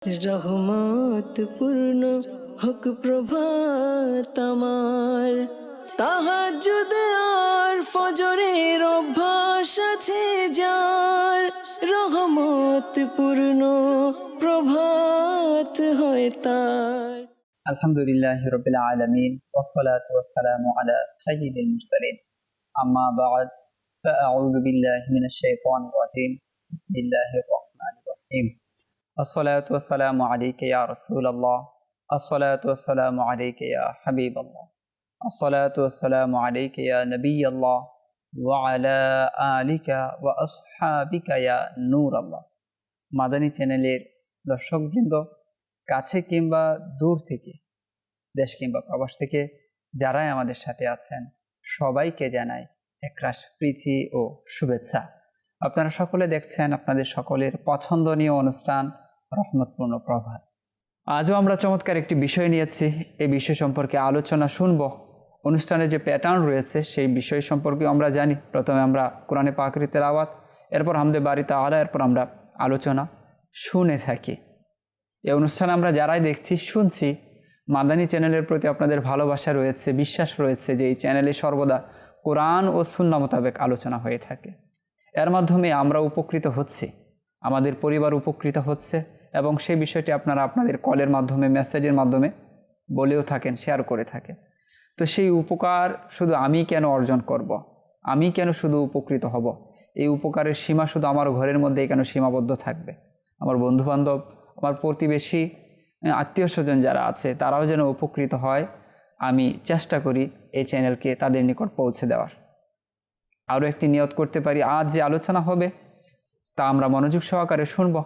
রহমত পূর্ণ হোক প্রভাত আমার, তাহাজ্জুদে আর ফজরের অভ্যাস আছে যার, রহমত পূর্ণ প্রভাত হয় তার। আলহামদুলিল্লাহি রাব্বিল আলামিন ওয়াসসালাতু ওয়াসসালামু আলা সাইয়্যিদিল মুরসালিন আম্মা বা'দ ফাআউযু বিল্লাহি মিনাশ শাইতানির রাজীম বিসমিল্লাহির রাহমানির রাহিম আসসালাতু ওয়াসসালামু আলাইকা ইয়া রাসূলুল্লাহ আসসালাতু ওয়াসসালামু আলাইকা ইয়া হাবিবাল্লাহ আসসালাতু ওয়াসসালামু আলাইকা ইয়া নবিয়াল্লাহ ওয়া আলা আলিকা ওয়া আসহাবিকা ইয়া নূরাল্লাহ। মাদানী চ্যানেলের দর্শকবৃন্দ, কাছে কিংবা দূর থেকে, দেশ কিংবা প্রবাস থেকে যারাই আমাদের সাথে আছেন, সবাইকে জানাই একরাশ প্রীতি ও শুভেচ্ছা। আপনারা সকলে দেখছেন আপনাদের সকলের পছন্দনীয় অনুষ্ঠান রহমতপূর্ণ প্রভাত। আজও আমরা চমৎকার একটি বিষয় নিয়েছি। এই বিষয় সম্পর্কে আলোচনা শুনব। অনুষ্ঠানের যে প্যাটার্ন রয়েছে সেই বিষয় সম্পর্কে আমরা জানি। প্রথমে আমরা কোরআনে পাকের তেলাওয়াত, এরপর হামদে বারি তাআলা, এরপর আমরা আলোচনা শুনে থাকি। এই অনুষ্ঠান আমরা যারাই দেখছি, শুনছি, মাদানী চ্যানেলের প্রতি আপনাদের ভালোবাসা রয়েছে, বিশ্বাস রয়েছে যে এই চ্যানেলে সর্বদা কোরআন ও সুন্নাহ মোতাবেক আলোচনা হয়ে থাকে। এর মাধ্যমে আমরা উপকৃত হচ্ছি, আমাদের পরিবার উপকৃত হচ্ছে, এবং সেই বিষয়টি আপনারা আপনাদের কলের মাধ্যমে, মেসেজের মাধ্যমে বলেও থাকেন, শেয়ার করে থাকেন। তো সেই উপকার শুধু আমি কেন অর্জন করব, আমি কেন শুধু উপকৃত হব? এই উপকারের সীমা শুধু আমার ঘরের মধ্যেই কেন সীমাবদ্ধ থাকবে? আমার বন্ধুবান্ধব, আমার প্রতিবেশী, আত্মীয় স্বজন যারা আছে তারাও যেন উপকৃত হয়, আমি চেষ্টা করি এই চ্যানেলকে তাদের নিকট পৌঁছে দেওয়ার। আরও একটি নিয়ত করতে পারি, আজ যে আলোচনা হবে তা আমরা মনোযোগ সহকারে শুনব,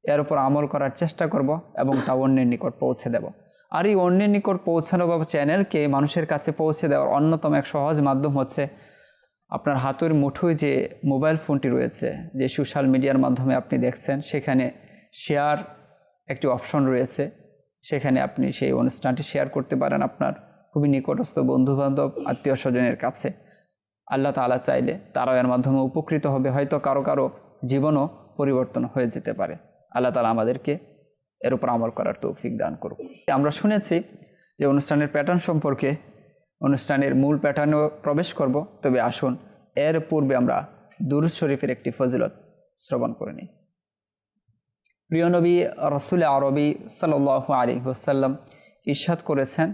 এর উপর আমল করার চেষ্টা করব এবং তা অন্যের নিকট পৌঁছে দেব। আর এই অন্যের নিকট পৌঁছানো বা চ্যানেলকে মানুষের কাছে পৌঁছে দেওয়ার অন্যতম এক সহজ মাধ্যম হচ্ছে আপনার হাতের মুঠোয় যে মোবাইল ফোনটি রয়েছে, যে সোশ্যাল মিডিয়ার মাধ্যমে আপনি দেখছেন, সেখানে শেয়ার একটি অপশন রয়েছে। সেখানে আপনি সেই অনুষ্ঠানটি শেয়ার করতে পারেন আপনার খুবই নিকটস্থ বন্ধুবান্ধব, আত্মীয় স্বজনের কাছে। আল্লাহ তাআলা চাইলে তারাও এর মাধ্যমে উপকৃত হবে, হয়তো কারো কারো জীবনও পরিবর্তন হয়ে যেতে পারে। আল্লাহ তাআলা আমাদেরকে এর উপর আমল করার তৌফিক দান করুক। আমরা শুনেছি যে অনুষ্ঠানের প্যাটার্ন সম্পর্কে, অনুষ্ঠানের মূল প্যাটার্নেও প্রবেশ করব, তবে আসুন এর পূর্বে আমরা দুরূদ শরীফের একটি ফজিলত শ্রবণ করে নিই। প্রিয় নবী রাসূল আরবি সাল্লাল্লাহু আলাইহি ওয়াসাল্লাম ইরশাদ করেছেন,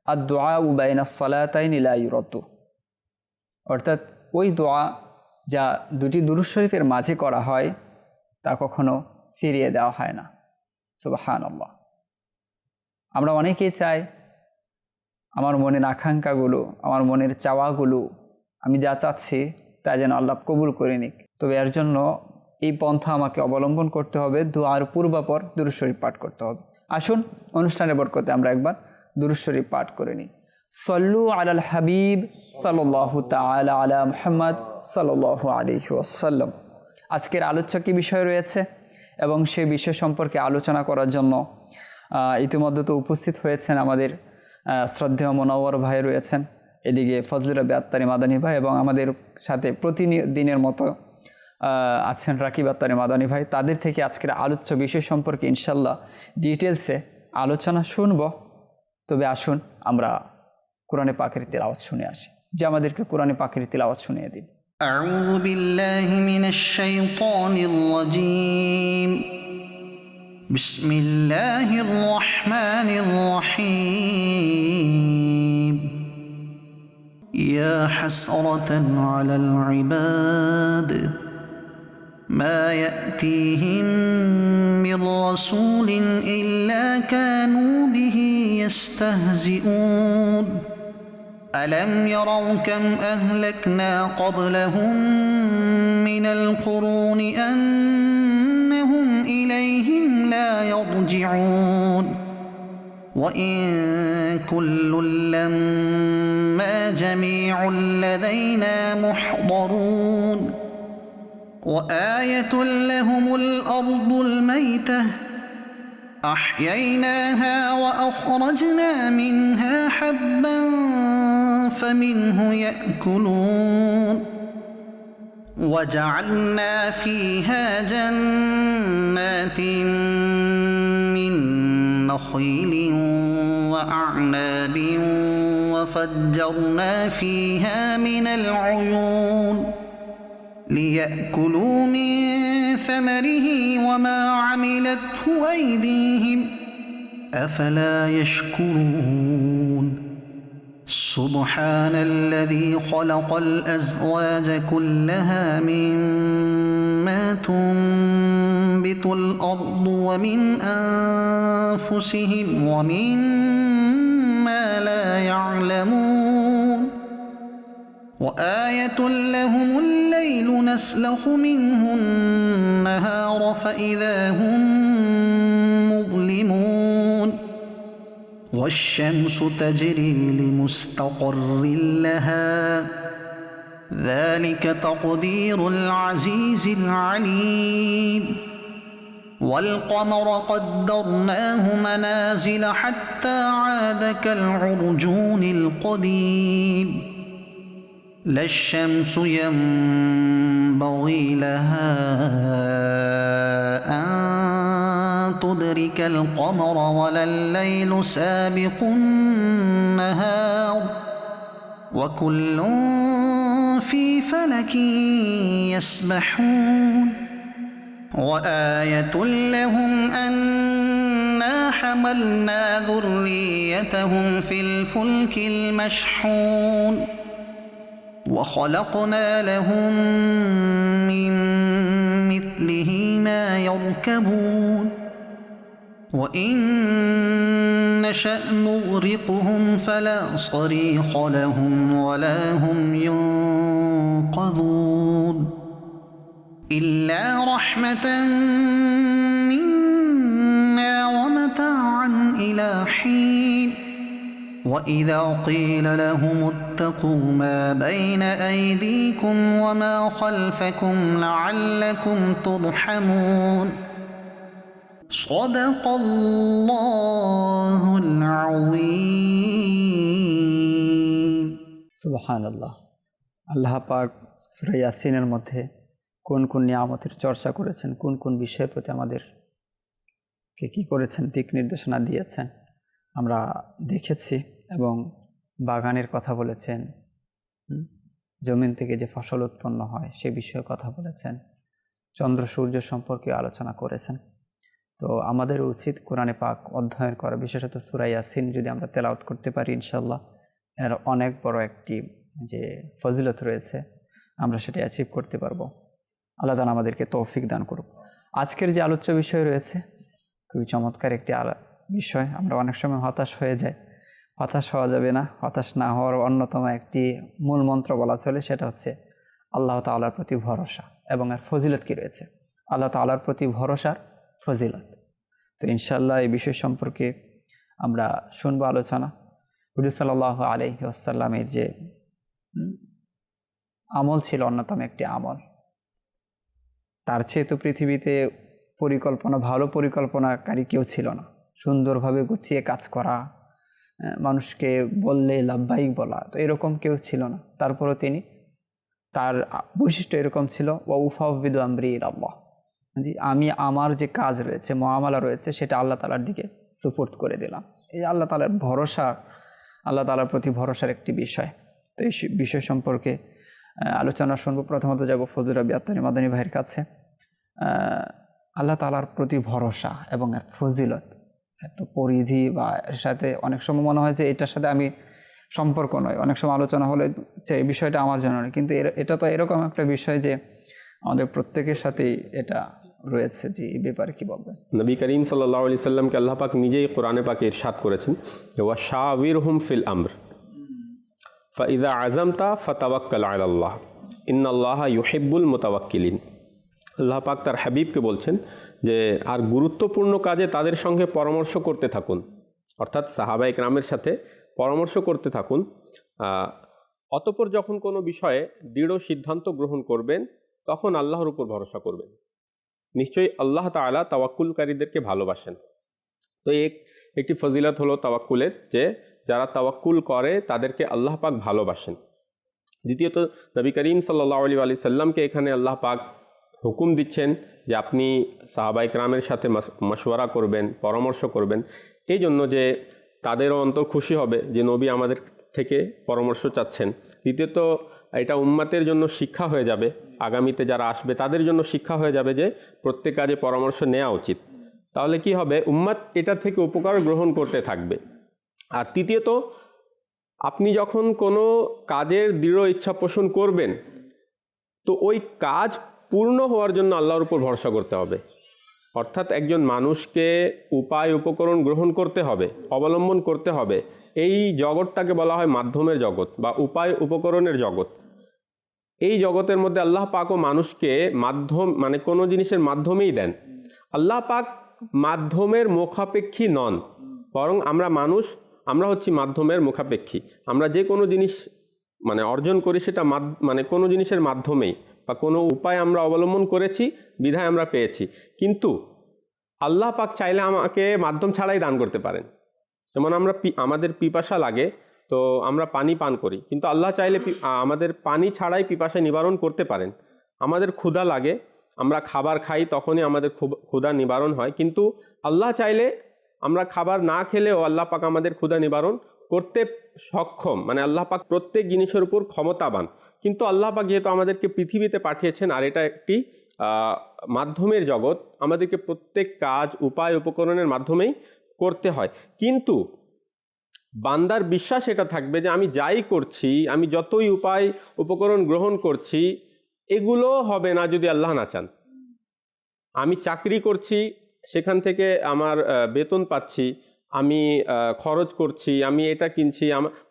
আদ-দুআউ বাইনাস সালাতাইনি লা ইউরাদ্দু, অর্থাৎ ওই দোয়া যা দুটি দুরূদ শরীফের মাঝে করা হয় তা কখনো ফিরিয়ে দেওয়া হয় না। সুবহানাল্লাহ। আমরা অনেকেই চাই আমার মনের আকাঙ্ক্ষাগুলো, আমার মনের চাওয়াগুলো, আমি যা চাচ্ছি তা যেন আল্লাহ কবুল করে নিক। তবে এর জন্য এই পন্থা আমাকে অবলম্বন করতে হবে, দুআর পূর্বাপর দুরূদ শরীফ পাঠ করতে হবে। আসুন অনুষ্ঠানের বরকতে আমরা একবার দুরূদ শরীফ পাঠ করে নিই। সল্লু আলাল হাবিব সাল্লাল্লাহু তাআলা আলা মুহাম্মদ সাল্লাল্লাহু আলাইহি ওয়াসাল্লাম। আজকের আলোচ্য কী বিষয় রয়েছে এবং সেই বিষয় সম্পর্কে আলোচনা করার জন্য ইতিমধ্যে তো উপস্থিত হয়েছেন আমাদের শ্রদ্ধেয় মোনাওয়ার ভাই রয়েছেন, এদিকে ফজলুর রাব্বি আত্তারি মাদানী ভাই, এবং আমাদের সাথে প্রতিদিনের মতো আছেন রাকিব আত্তারি মাদানী ভাই। তাদের থেকে আজকের আলোচ্য বিষয় সম্পর্কে ইনশাল্লাহ ডিটেলসে আলোচনা শুনব। তবে আসুন আমরা কোরআনে পাকের তিলাওয়াত শুনে আসি, যে আমাদেরকে কোরআনে পাকের তিলাওয়াত শুনিয়ে দিন। আউযু বিল্লাহি মিনাশ শাইতানির রাজীম। বিসমিল্লাহির রহমানির রহিম। ইয়া হাসরাতান আলাল ইবাদ মা ইয়াতিহিম মির রাসূলিন ইল্লা কানু বিহি ইস্তাহজিউন। ألم يروا كم أهلكنا قبلهم من القرون أنهم إليهم لا يرجعون وإن كل لما جميع لدينا محضرون وآية لهم الأرض الميتة أحييناها وأخرجنا منها حبا فمنه يأكلون وجعلنا فيها جنات نخيل وأعناب وفجرنا فيها من العيون ليأكلوا من ثمره وما عملته أيديهم أفلا يشكرون سبحان الذي خلق الأزواج كلها مما تنبت الأرض ومن أنفسهم ومما لا يعلمون وآية لهم الليل نسلخ منه النهار فإذا هم مظلمون والشمس تجري لمستقر لها ذلك تقدير العزيز العليم والقمر قدرناه منازل حتى عاد كالعرجون القديم لا الشمس ينبغي لها أن تدرك القمر ولا الليل سابق النهار وكل في فلك يسبحون وآية لهم أنا حملنا ذريتهم في الفلك المشحون وخلقنا لهم من مثله ما يركبون وإن نشأ نغرقهم فلا صريخ لهم ولا هم ينقذون إلا رحمة منا ومتاعا إلى حين وإذا قيل لهم اتقوا ما بين أيديكم وما خلفكم لعلكم ترحمون صدق الله العظيم সুবহানাল্লাহ। আল্লাহ পাক সূরা ইয়াসিনের মধ্যে কোন কোন নিয়ামতের চর্চা করেছেন, কোন কোন বিষয়ের প্রতি আমাদেরকে কী করেছেন, দিক নির্দেশনা দিয়েছেন আমরা দেখেছি। এবং বাগানের কথা বলেছেন, জমিন থেকে যে ফসল উৎপন্ন হয় সে বিষয়ে কথা বলেছেন, চন্দ্র সূর্য সম্পর্কে আলোচনা করেছেন। তো আমাদের উচিত কোরআনে পাক অধ্যয়ন করা, বিশেষত সূরা ইয়াসিন যদি আমরা তেলাওয়াত করতে পারি ইনশাআল্লাহ এর অনেক বড় একটি যে ফজিলত রয়েছে আমরা সেটা অ্যাচিভ করতে পারবো। আল্লাহ তাআলা আমাদেরকে তৌফিক দান করুক। আজকের যে আলোচ্য বিষয় রয়েছে খুবই চমৎকার একটি বিষয়। আমরা অনেক সময় হতাশ হয়ে যাই, হতাশ হওয়া যাবে না। হতাশ না হওয়ার অন্যতম একটি মূল মন্ত্র বলা চলে, সেটা হচ্ছে আল্লাহ তাআলার প্রতি ভরসা এবং এর ফজিলত কী রয়েছে, আল্লাহ তাআলার প্রতি ভরসার ফজিলত। তো ইনশাআল্লাহ এই বিষয় সম্পর্কে আমরা শুনবো আলোচনা। হুজুর সাল্লাল্লাহু আলাইহি ওয়াসাল্লামের যে আমল ছিল অন্যতম একটি আমল, তার চেয়ে তো পৃথিবীতে ভালো পরিকল্পনাকারী কেউ ছিল না। সুন্দরভাবে গুছিয়ে কাজ করা, মানুষকে বললে লাব্বাইক বলা, তো এরকম কেউ ছিল না। তারপরও তার বৈশিষ্ট্য এরকম ছিল, ওয়া উফাউযিদু আমরি ইলাল্লাহ, জি আমি আমার যে কাজ রয়েছে, মুআমালা রয়েছে, সেটা আল্লাহ তাআলার দিকে সুপুর্দ করে দিলাম। এই আল্লাহ তাআলার ভরসা, আল্লাহ তাআলার প্রতি ভরসার একটি বিষয়। তো এই বিষয় সম্পর্কে আলোচনা শুনবো। প্রথমত যাব ফজল রাব্বি আত্তারি মাদানী ভাইয়ের কাছে। আল্লাহ তাআলার প্রতি ভরসা এবং এর ফজিলত এত পরিধি, বা এর সাথে অনেক সময় মনে হয় যে এটার সাথে আমি সম্পর্ক নয়, অনেক সময় আলোচনা হলে যে এই বিষয়টা আমার জন্য নয়, কিন্তু এটা তো এরকম একটা বিষয় যে আমাদের প্রত্যেকের সাথেই এটা রয়েছে। যে এই ব্যাপারে কি বলবেন? নবী করিম সাল্লাল্লাহু আলাইহি সাল্লামকে আল্লাহ পাক নিজেই কোরআনে পাকে ইরশাদ করেছেন, ওয়া শাওয়িরহুম ফিল আমর ফাইযা আযামতা ফাতাওয়াক্কাল আলাল্লাহ ইন্নাল্লাহা ইউহিব্বুল মুতাওয়াক্কিলিন। আল্লাহ পাক তার হাবিবকে বলছেন যে আর গুরুত্বপূর্ণ কাজে তাদের সঙ্গে পরামর্শ করতে থাকুন, অর্থাৎ সাহাবা ইকরামের সাথে পরামর্শ করতে থাকুন। অতঃপর যখন কোনো বিষয়ে দৃঢ় সিদ্ধান্ত গ্রহণ করবেন তখন আল্লাহর উপর ভরসা করবেন। নিশ্চয়ই আল্লাহ তাআলা তাওয়াক্কুলকারীদেরকে ভালোবাসেন। তো একটি ফজিলত হলো তাওয়াক্কুলের, যে যারা তাওয়াক্কুল করে তাদেরকে আল্লাহ পাক ভালোবাসেন। দ্বিতীয়ত নবী করিম সাল্লাল্লাহু আলাইহি সাল্লামকে এখানে আল্লাহ পাক হুকুম দিচ্ছেন যে আপনি সাহাবায়ে কেরামের সাথে মশওয়ারা করবেন, পরামর্শ করবেন, এই জন্য যে তাদেরও অন্তর খুশি হবে যে নবী আমাদের থেকে পরামর্শ চাচ্ছেন। দ্বিতীয়ত এটা উম্মতের জন্য শিক্ষা হয়ে যাবে, আগামীতে যারা আসবে তাদের জন্য শিক্ষা হয়ে যাবে যে প্রত্যেক কাজে পরামর্শ নেওয়া উচিত। তাহলে কি হবে, উম্মত এটা থেকে উপকার গ্রহণ করতে থাকবে। আর তৃতীয়ত, আপনি যখন কোনো কাজের দৃঢ় ইচ্ছা পোষণ করবেন, তো ওই কাজ পূর্ণ হওয়ার জন্য আল্লাহর উপর ভরসা করতে হবে। অর্থাৎ একজন মানুষকে উপায় উপকরণ গ্রহণ করতে হবে, অবলম্বন করতে হবে। এই জগৎটাকে বলা হয় মাধ্যমের জগৎ বা উপায় উপকরণের জগৎ। এই জগতের মধ্যে আল্লাহ পাকও মানুষকে মাধ্যম মানে কোনো জিনিসের মাধ্যমেই দেন। আল্লাহ পাক মাধ্যমের মুখাপেক্ষী নন, বরং আমরা হচ্ছি মাধ্যমের মুখাপেক্ষী। আমরা যে কোনো জিনিস মানে অর্জন করি সেটা মানে কোনো জিনিসের মাধ্যমেই বা কোনো উপায় আমরা অবলম্বন করেছি বিধায় আমরা পেয়েছি। কিন্তু আল্লাহ পাক চাইলে আমাকে মাধ্যম ছাড়াই দান করতে পারেন। যেমন আমাদের পিপাসা লাগে, তো আমরা পানি পান করি, কিন্তু আল্লাহ চাইলে আমাদের পানি ছাড়াই পিপাসা নিবারণ করতে পারেন। আমাদের ক্ষুধা লাগে, আমরা খাবার খাই, তখনই আমাদের ক্ষুধা নিবারণ হয়। কিন্তু আল্লাহ চাইলে আমরা খাবার না খেলেও আল্লাহ পাক আমাদের ক্ষুধা নিবারণ করতে সক্ষম। মানে আল্লাহ পাক প্রত্যেক জিনিসের উপর ক্ষমতাবান। কিন্তু আল্লাহ পাক যেহেতু আমাদেরকে পৃথিবীতে পাঠিয়েছেন, আর এটা একটি মাধ্যমের জগৎ, আমাদেরকে প্রত্যেক কাজ উপায় উপকরণের মাধ্যমেই করতে হয়। কিন্তু বান্দার বিশ্বাস এটা থাকবে যে আমি যাই করছি, আমি যতই উপায় উপকরণ গ্রহণ করছি, এগুলো হবে না যদি আল্লাহ না চান। আমি চাকরি করছি, সেখান থেকে আমার বেতন পাচ্ছি, আমি খরচ করছি, আমি এটা কিনছি,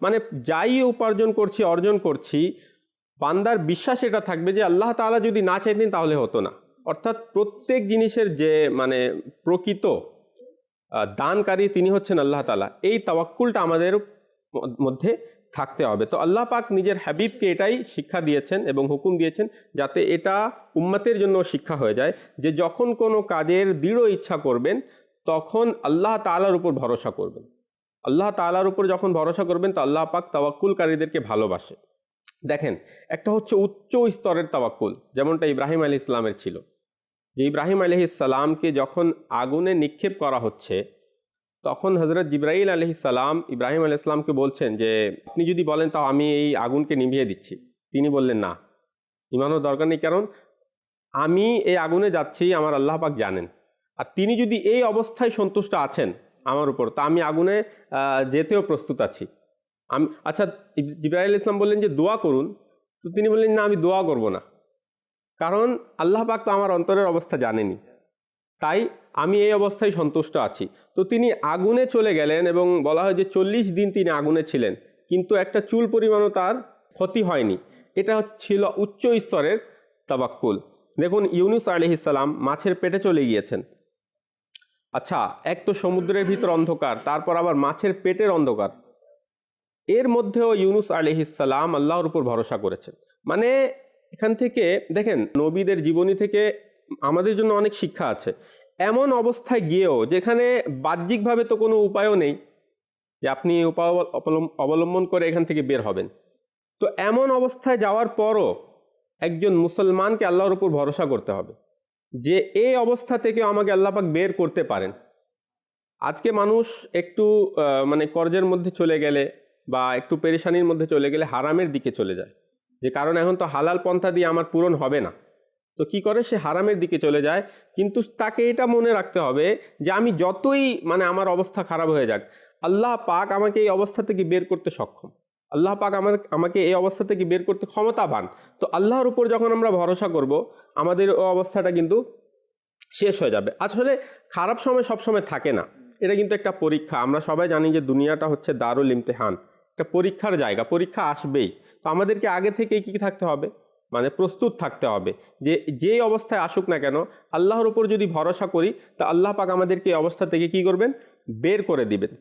মানে যাই উপার্জন করছি অর্জন করছি, বান্দার বিশ্বাস এটা থাকবে যে আল্লাহ তাআলা যদি না চাইতেন তাহলে হতো না। অর্থাৎ প্রত্যেক জিনিসের যে মানে প্রকৃত দানকারী তিনি হচ্ছেন আল্লাহ তাআলা। এই তাওয়াক্কুলটা আমাদের মধ্যে থাকতে হবে। তো আল্লাহ পাক নিজের হাবিবকে এটাই শিক্ষা দিয়েছেন এবং হুকুম দিয়েছেন, যাতে এটা উম্মতের জন্য শিক্ষা হয়ে যায় যে যখন কোনো কাজের দৃঢ় ইচ্ছা করবেন তখন আল্লাহ তাআলার উপর ভরসা করবেন। আল্লাহ তাআলার উপর যখন ভরসা করবেন তো আল্লাহ পাক তাওয়াক্কুলকারীদেরকে ভালোবাসে। দেখেন, একটা হচ্ছে উচ্চ স্তরের তাওয়াক্কুল, যেমনটা ইব্রাহিম আলাইহিস সালামের ছিল। যে ইব্রাহিম আলাইহিস সালামকে যখন আগুনে নিক্ষেপ করা হচ্ছে, তখন হযরত জিবরাইল আলাইহিস সালাম ইব্রাহিম আলাইহিস সালামকে বলছেন যে আপনি যদি বলেন তাও আমি এই আগুনকে নিভিয়ে দিচ্ছি। তিনি বললেন না, ইমানও দরকার নেই, কারণ আমি এই আগুনে যাচ্ছি আমার আল্লাহ পাক জানেন। আর তিনি যদি এই অবস্থায় সন্তুষ্ট আছেন আমার উপর, তা আমি আগুনে যেতেও প্রস্তুত আছি। আচ্ছা, জিবরাইল ইসলাম বললেন যে দোয়া করুন, তো তিনি বললেন না, আমি দোয়া করব না, কারণ আল্লাহ পাক তো আমার অন্তরের অবস্থা জানেনি, তাই আমি এই অবস্থায় সন্তুষ্ট আছি। তো তিনি আগুনে চলে গেলেন এবং বলা হয় যে 40 দিন তিনি আগুনে ছিলেন, কিন্তু একটা চুল পরিমাণও তার ক্ষতি হয়নি। এটা ছিল উচ্চ স্তরের তাওয়াক্কুল। দেখুন, ইউনুস আলাইহিস সালাম মাছের পেটে চলে গিয়েছেন। আচ্ছা, এক তো সমুদ্রের ভিতর অন্ধকার, তারপর আবার মাছের পেটের অন্ধকার, এর মধ্যেও ইউনুস আলাইহিস সালাম আল্লাহর উপর ভরসা করেছেন। মানে এখান থেকে দেখেন, নবীদের জীবনী থেকে আমাদের জন্য অনেক শিক্ষা আছে। এমন অবস্থায় গিয়েও, যেখানে বাহ্যিকভাবে তো কোনো উপায়ও নেই যে আপনি উপায় অবলম্বন করে এখান থেকে বের হবেন, তো এমন অবস্থায় যাওয়ার পরও একজন মুসলমানকে আল্লাহর উপর ভরসা করতে হবে যে এই অবস্থা থেকে আমাকে আল্লাহ পাক বের করতে পারেন। আজকে মানুষ একটু মানে কর্জের মধ্যে চলে গেলে বা একটু পেরেশানির মধ্যে চলে গেলে হারামের দিকে চলে যায়, যে কারণ এখন তো হালাল পন্থা দিয়ে আমার পূরণ হবে না, তো কি করে সে হারামের দিকে চলে যায়। কিন্তু তাকে এটা মনে রাখতে হবে যে আমি যতই মানে আমার অবস্থা খারাপ হয়ে যাক, আল্লাহ পাক আমাকে এই অবস্থা থেকে বের করতে সক্ষম, আল্লাহ পাক আমাকে এই অবস্থা থেকে বের করতে ক্ষমতাবান। তো আল্লাহর উপর যখন আমরা ভরসা করব, আমাদের ও অবস্থাটা কিন্তু শেষ হয়ে যাবে। আসলে খারাপ সময় সবসময় থাকে না, এটা কিন্তু একটা পরীক্ষা। আমরা সবাই জানি যে দুনিয়াটা হচ্ছে দারুল ইমতিহান, একটা পরীক্ষার জায়গা, পরীক্ষা আসবেই। তো আমাদেরকে আগে থেকে কি থাকতে হবে, মানে প্রস্তুত থাকতে হবে যে যেই অবস্থায় আসুক না কেন, আল্লাহর উপর যদি ভরসা করি তা আল্লাহ পাক আমাদেরকে এই অবস্থা থেকে কি করবেন, বের করে দিবেন।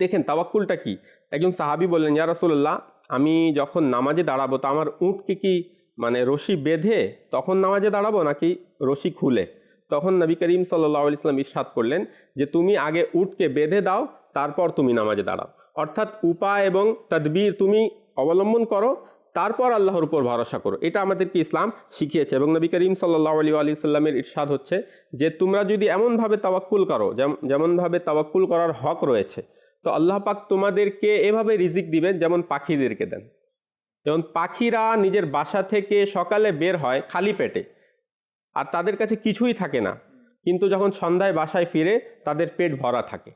দেখেন তাওয়াক্কুলটা কি। একজন সাহাবী বললেন, ইয়া রাসূলুল্লাহ, আমি যখন নামাজে দাঁড়াবো তো আমার উটকে কি মানে রশি বেঁধে তখন নামাজে দাঁড়াবো নাকি রশি খুলে? তখন নবী করিম সাল্লাল্লাহু আলাইহি ওয়াসাল্লাম ইরশাদ করলেন যে তুমি আগে উটকে বেঁধে দাও, তারপর তুমি নামাজে দাঁড়াও। অর্থাৎ উপায় এবং তদবির তুমি অবলম্বন করো, তারপর আল্লাহর উপর ভরসা করো। এটা আমাদেরকে ইসলাম শিখিয়েছে। এবং নবী করিম সাল্লাল্লাহু আলাইহি সাল্লামের ইরশাদ হচ্ছে যে তোমরা যদি এমনভাবে তাওয়াক্কুল করো যেমনভাবে তাওয়াক্কুল করার হক রয়েছে, তো আল্লাহ পাক তোমাদেরকে এভাবে রিজিক দিবেন যেমন পাখিদেরকে দেন। যেমন পাখিরা নিজের বাসা থেকে সকালে বের হয় খালি পেটে, আর তাদের কাছে কিছুই থাকে না, কিন্তু যখন সন্ধ্যায় বাসায় ফিরে তাদের পেট ভরা থাকে।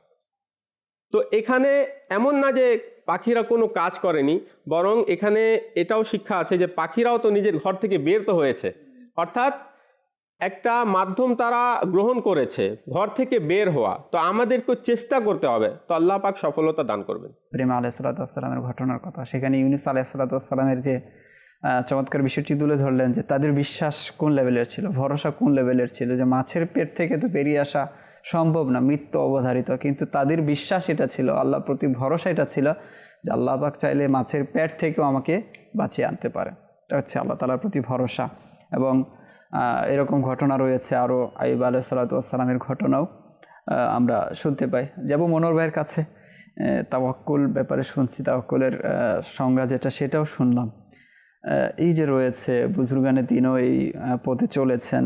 তো এখানে এমন না যে পাখিরা কোনো কাজ করেনি, বরং এখানে এটাও শিক্ষা আছে যে পাখিরাও তো নিজের ঘর থেকে বের তো হয়েছে, অর্থাৎ একটা মাধ্যম তারা গ্রহণ করেছে, ঘর থেকে বের হওয়া। তো আমাদেরকে চেষ্টা করতে হবে, তো আল্লাহ পাক সফলতা দান করবেন। ইব্রাহিম আলাইহিসসালামের ঘটনার কথা, সেখানে ইউনূস আলাইহিসসালামের যে চমৎকার বিষয়টি তুলে ধরলেন যে তাদের বিশ্বাস কোন লেভেলের ছিল, ভরসা কোন লেভেলের ছিল, যে মাছের পেট থেকে তো বেরিয়ে আসা সম্ভব না, মৃত্যু অবধারিত, কিন্তু তাদের বিশ্বাস এটা ছিল, আল্লাহর প্রতি ভরসা এটা ছিল যে আল্লাহ পাক চাইলে মাছের পেট থেকেও আমাকে বাঁচিয়ে আনতে পারে। এটা হচ্ছে আল্লাহ তাআলার প্রতি ভরসা। এবং এরকম ঘটনা রয়েছে আরও, আইয়ুব আলাইহিসসালামের ঘটনাও আমরা শুনতে পাই। যাব মনোহর ভাইয়ের কাছে, তাওয়াক্কুল ব্যাপারে শুনছি, তাওয়াক্কুলের সংজ্ঞা যেটা সেটাও শুনলাম। এই যে রয়েছে বুজুর্গানে দিনও এই পথে চলেছেন,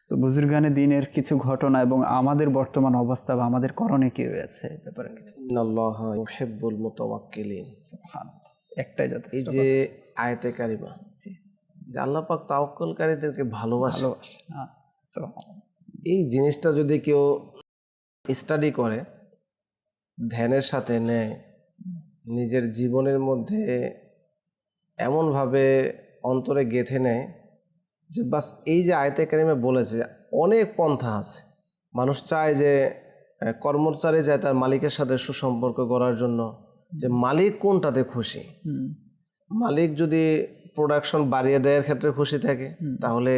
তো বুজুর্গানে দিনের কিছু ঘটনা এবং আমাদের বর্তমান অবস্থা বা আমাদের করণে কি রয়েছে ব্যাপারে কিছু। ইন্নাল্লাহা ইউহিব্বুল মুতাওয়াক্কিলিন। সুবহানাল্লাহ, একটাই যথেষ্ট। এই যে আয়াতে কারিমা, যে আল্লাহ পাক তাওয়াক্কুলকারীদেরকে ভালোবাসে, এই জিনিসটা যদি কেউ স্টাডি করে, ধ্যানের সাথে নেয়, নিজের জীবনের মধ্যে এমনভাবে অন্তরে গেঁথে নেয় যে বাস, এই যে আয়াতে কারিমে বলেছে অনেক পন্থা আছে। মানুষ চায় যে কর্মচারী যায় তার মালিকের সাথে সুসম্পর্ক গড়ার জন্য, যে মালিক কোনটাতে খুশি। মালিক যদি প্রোডাকশন বাড়িয়ে দেওয়ার ক্ষেত্রে খুশি থাকে তাহলে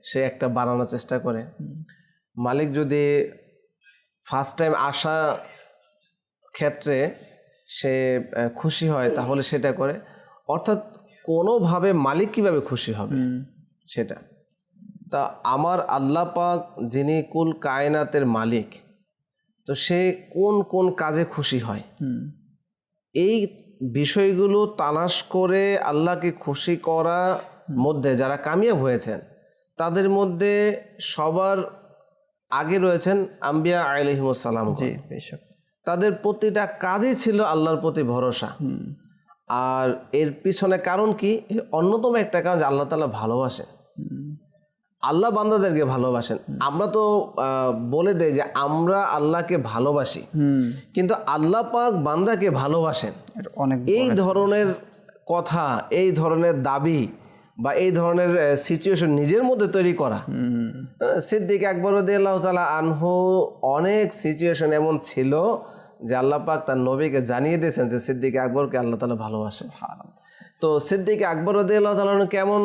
সে একটা বাড়ানোর চেষ্টা করে। মালিক যদি ফার্স্ট টাইম আসা ক্ষেত্রে সে খুশি হয় তাহলে সেটা করে। অর্থাৎ কোনোভাবে মালিক কিভাবে খুশি হবে সেটা। তা আমার আল্লাহ পাক যিনি কুল কায়নাতের মালিক, তো সে কোন কোন কাজে খুশি হয়, এই বিষয়গুলো তালাশ করে আল্লাহকে খুশি করা মধ্যে যারা কামিয়াব হয়েছেন তাদের মধ্যে সবার আগে রয়েছেন আম্বিয়া আলাইহিমুস সালাম। তাদের প্রতিটা কাজই ছিল আল্লাহর প্রতি ভরসা। আর এর পিছনে কারণ কি? অন্যতম একটা কারণ যে আল্লাহ তাআলা ভালোবাসেন, আল্লাহ বান্দাদেরকে ভালোবাসেন। আমরা তো বলে দেই যে আমরা আল্লাহকে ভালোবাসি, কিন্তু আল্লাহ পাক বান্দাকে ভালোবাসেন। এই ধরনের কথা, এই ধরনের দাবি বা এই ধরনের সিচুয়েশন নিজের মধ্যে তৈরি করা, সিদ্দিক আকবর রাদিয়াল্লাহু তাআলা আনহু অনেক সিচুয়েশন এমন ছিল যে আল্লাহ পাক তার নবীকে জানিয়ে দিয়েছেন যে সিদ্দিক আকবরকে আল্লাহ তাআলা ভালোবাসেন। তো সিদ্দিক আকবর রাদিয়াল্লাহু তাআলা কেমন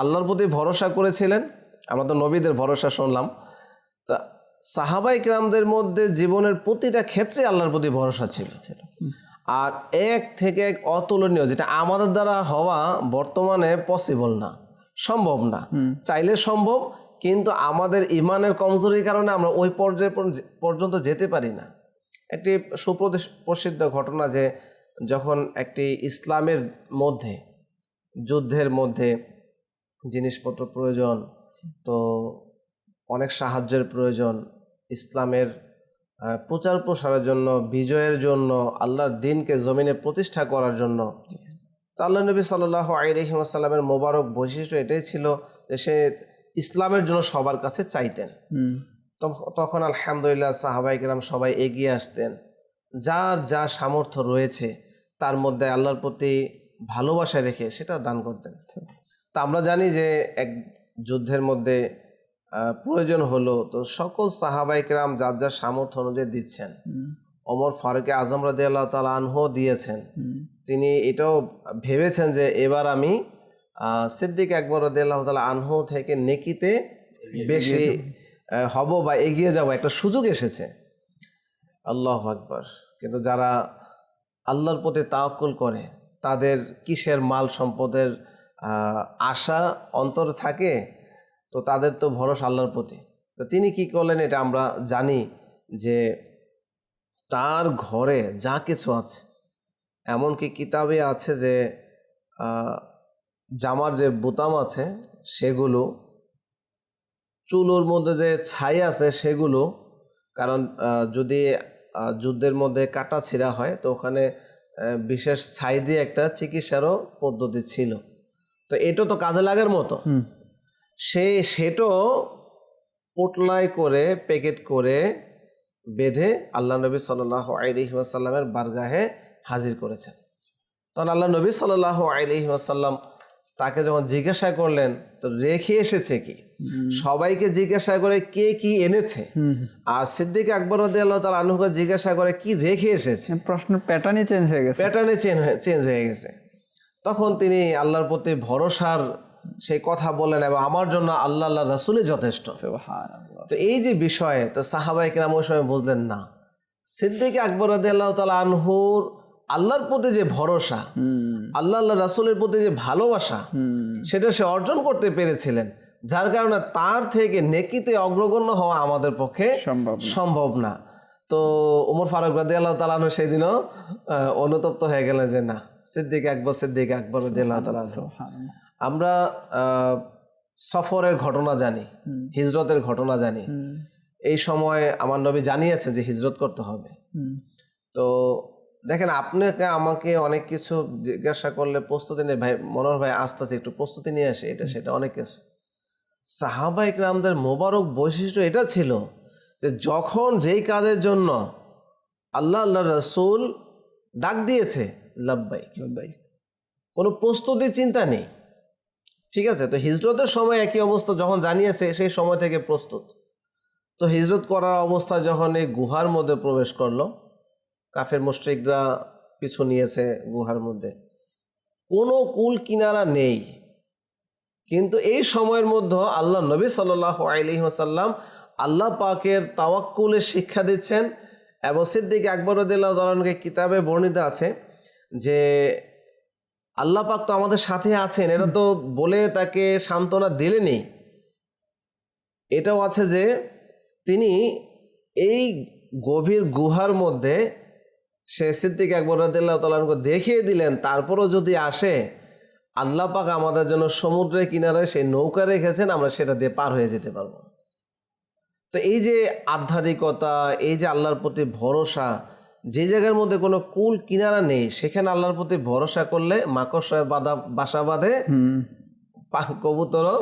আল্লাহর প্রতি ভরসা করেছিলেন, আমরা তো নবীদের ভরসা শুনলাম। তা সাহাবায়ে কিরামদের মধ্যে জীবনের প্রতিটা ক্ষেত্রে আল্লাহর প্রতি ভরসা ছিল। আর এক থেকে এক অতুলনীয়, যেটা আমাদের দ্বারা হওয়া বর্তমানে পসিবল না, সম্ভব না। চাইলে সম্ভব, কিন্তু আমাদের ইমানের কমজোরির কারণে আমরা ওই পর্যায়ে পর্যন্ত যেতে পারি না। একটি সুপ্রসিদ্ধ ঘটনা যে যখন একটি ইসলামের মধ্যে যুদ্ধের মধ্যে জিনিসপত্র প্রয়োজন, তো অনেক সাহায্যের প্রয়োজন, ইসলামের প্রচার প্রসারের জন্য, বিজয়ের জন্য, আল্লাহর দ্বীনকে জমিনে প্রতিষ্ঠা করার জন্য। তো আল্লাহ নবী সাল্লাল্লাহু আলাইহি ওয়াসাল্লামের মোবারক বৈশিষ্ট্য এটাই ছিল যে সে ইসলামের জন্য সবার কাছে চাইতেন। তখন আলহামদুলিল্লাহ সাহাবায়ে কেরাম সবাই এগিয়ে আসতেন, যার যা সামর্থ্য রয়েছে তার মধ্যে আল্লাহর প্রতি ভালোবাসা রেখে সেটা দান করতেন। তা আমরা জানি যে এক যুদ্ধের মধ্যে প্রয়োজন হলো, তো সকল সাহাবায়ে কেরাম যার যার সামর্থ্য অনুযায়ী দিচ্ছেন। ওমর ফারুক আজম রাদিয়াল্লাহু তাআলা আনহু দিয়েছেন। তিনি এটাও ভেবেছেন যে এবার আমি সিদ্দিক আকবর রাদিয়াল্লাহু তাআলা আনহু থেকে নেকিতে বেশি হব বা এগিয়ে যাব, একটা সুযোগ এসেছে। আল্লাহু আকবার। কিন্তু যারা আল্লাহর প্রতি তাওয়াক্কুল করে তাদের কিসের মাল সম্পদের আশা অন্তর থাকে, তো তাদের তো ভরসা আল্লাহর প্রতি। তো তিনি কি করলেন এটা আমরা জানি যে তার ঘরে যা কিছু আছে, এমনকি কিতাবে আছে যে জামার যে বোতাম আছে সেগুলো, চুলোর মধ্যে যে ছাই আছে সেগুলো, কারণ যদি যুদ্ধের মধ্যে কাটা ছিঁড়া হয় তো ওখানে বিশেষ ছাই দিয়ে একটা চিকিৎসারও পদ্ধতি ছিল। তো এটা তো কাজে লাগার মতো, সেটাও পোটলাই করে প্যাকেট করে বেঁধে আল্লাহ নবী সাল্লাল্লাহু আলাইহি ওয়াসাল্লামের বারগাহে হাজির করেছেন। তখন আল্লাহ নবী সাল্লাল্লাহু আলাইহি ওয়াসাল্লাম তাকে যখন জিজ্ঞাসা করলেন তো রেখে এসেছে কি, সবাইকে জিজ্ঞাসা করে কে কি এনেছে, আর সিদ্দিক আকবর রাদিয়াল্লাহু তাআলা আনহুকে জিজ্ঞাসা করে কি রেখে এসেছে। প্রশ্নের প্যাটার্নই চেঞ্জ হয়ে গেছে, চেঞ্জ হয়ে গেছে। তখন তিনি আল্লাহর প্রতি ভরসার সেই কথা বললেন এবং আমার জন্য আল্লাহ রাসূলই যথেষ্ট। সুবহানাল্লাহ। তো এই যে বিষয়ে তো সাহাবায়ে কেরাম ওই সময় বুঝলেন না, সিদ্দিক আকবর রাদিয়াল্লাহু তাআলা আনহুর আল্লাহর প্রতি যে ভরসা, আল্লাহ রাসূলের প্রতি যে ভালোবাসা, সেটা সে অর্জন করতে পেরেছিলেন, যার কারণে তার থেকে নেকিতে অগ্রগণ্য হওয়া আমাদের পক্ষে সম্ভব না। তো ওমর ফারুক রাদিয়াল্লাহু তাআলা আনহু সেদিনও অনুতপ্ত হয়ে গেলেন যে না, সিদ্দিক আকবর রাদিয়াল্লাহু তাআলা। আমরা সফরের ঘটনা জানি, হিজরতের ঘটনা জানি। এই সময় আমার নবী জানিয়েছে যে হিজরত করতে হবে। তো দেখেন, আপনাকে আমাকে অনেক কিছু জিজ্ঞাসা করলে প্রস্তুতি নেই, ভাই মনোহর ভাই আস্তে আস্তে একটু প্রস্তুতি নিয়ে আসে, এটা সেটা অনেক কিছু। সাহাবায়ে কেরামদের মোবারক বৈশিষ্ট্য এটা ছিল যে যখন যেই কাজের জন্য আল্লাহ রাসূল ডাক দিয়েছে, লাব্বাইক, কোনো প্রস্তুতি চিন্তা নেই। ঠিক আছে, তো হিজরতের সময় একই অবস্থা, যখন জানিয়েছে সেই সময় থেকে প্রস্তুত। তো হিজরত করার অবস্থায় যখন এই গুহার মধ্যে প্রবেশ করলো, কাফের মুশরিকরা পিছু নিয়েছে গুহার মধ্যে, কোনো কুল কিনারা নেই। কিন্তু এই সময়ের মধ্যে আল্লাহ নবী সাল্লাল্লাহু আলাইহি ওয়াসাল্লাম আল্লাহ পাকের তাওয়াক্কুলের শিক্ষা দিচ্ছেন। এবং সিদ্দিক আকবর রাদিয়াল্লাহু তাআলা আনহুকে কিতাবে বর্ণিত আছে যে আল্লাহ পাক তো আমাদের সাথে আছেন, এটা তো বলে তাকে সান্ত্বনা দিলেনই, এটাও আছে যে তিনি এই গভীর গুহার মধ্যে সে সিদ্দিক আকবর রাদিয়াল্লাহু তাআলা আনহুকে দেখিয়ে দিলেন, তারপরও যদি আসে আল্লাহ পাক আমাদের জন্য সমুদ্রের কিনারে সেই নৌকা রেখেছেন, আমরা সেটা দিয়ে পার হয়ে যেতে পারবো। তো এই যে আধ্যাত্মিকতা, এই যে আল্লাহর প্রতি ভরসা, যে জায়গার মধ্যে কোনো কুল কিনারা নেই সেখানে আল্লাহর প্রতি ভরসা করলে মাকড়সায় বাসা বাঁধে, কবুতরও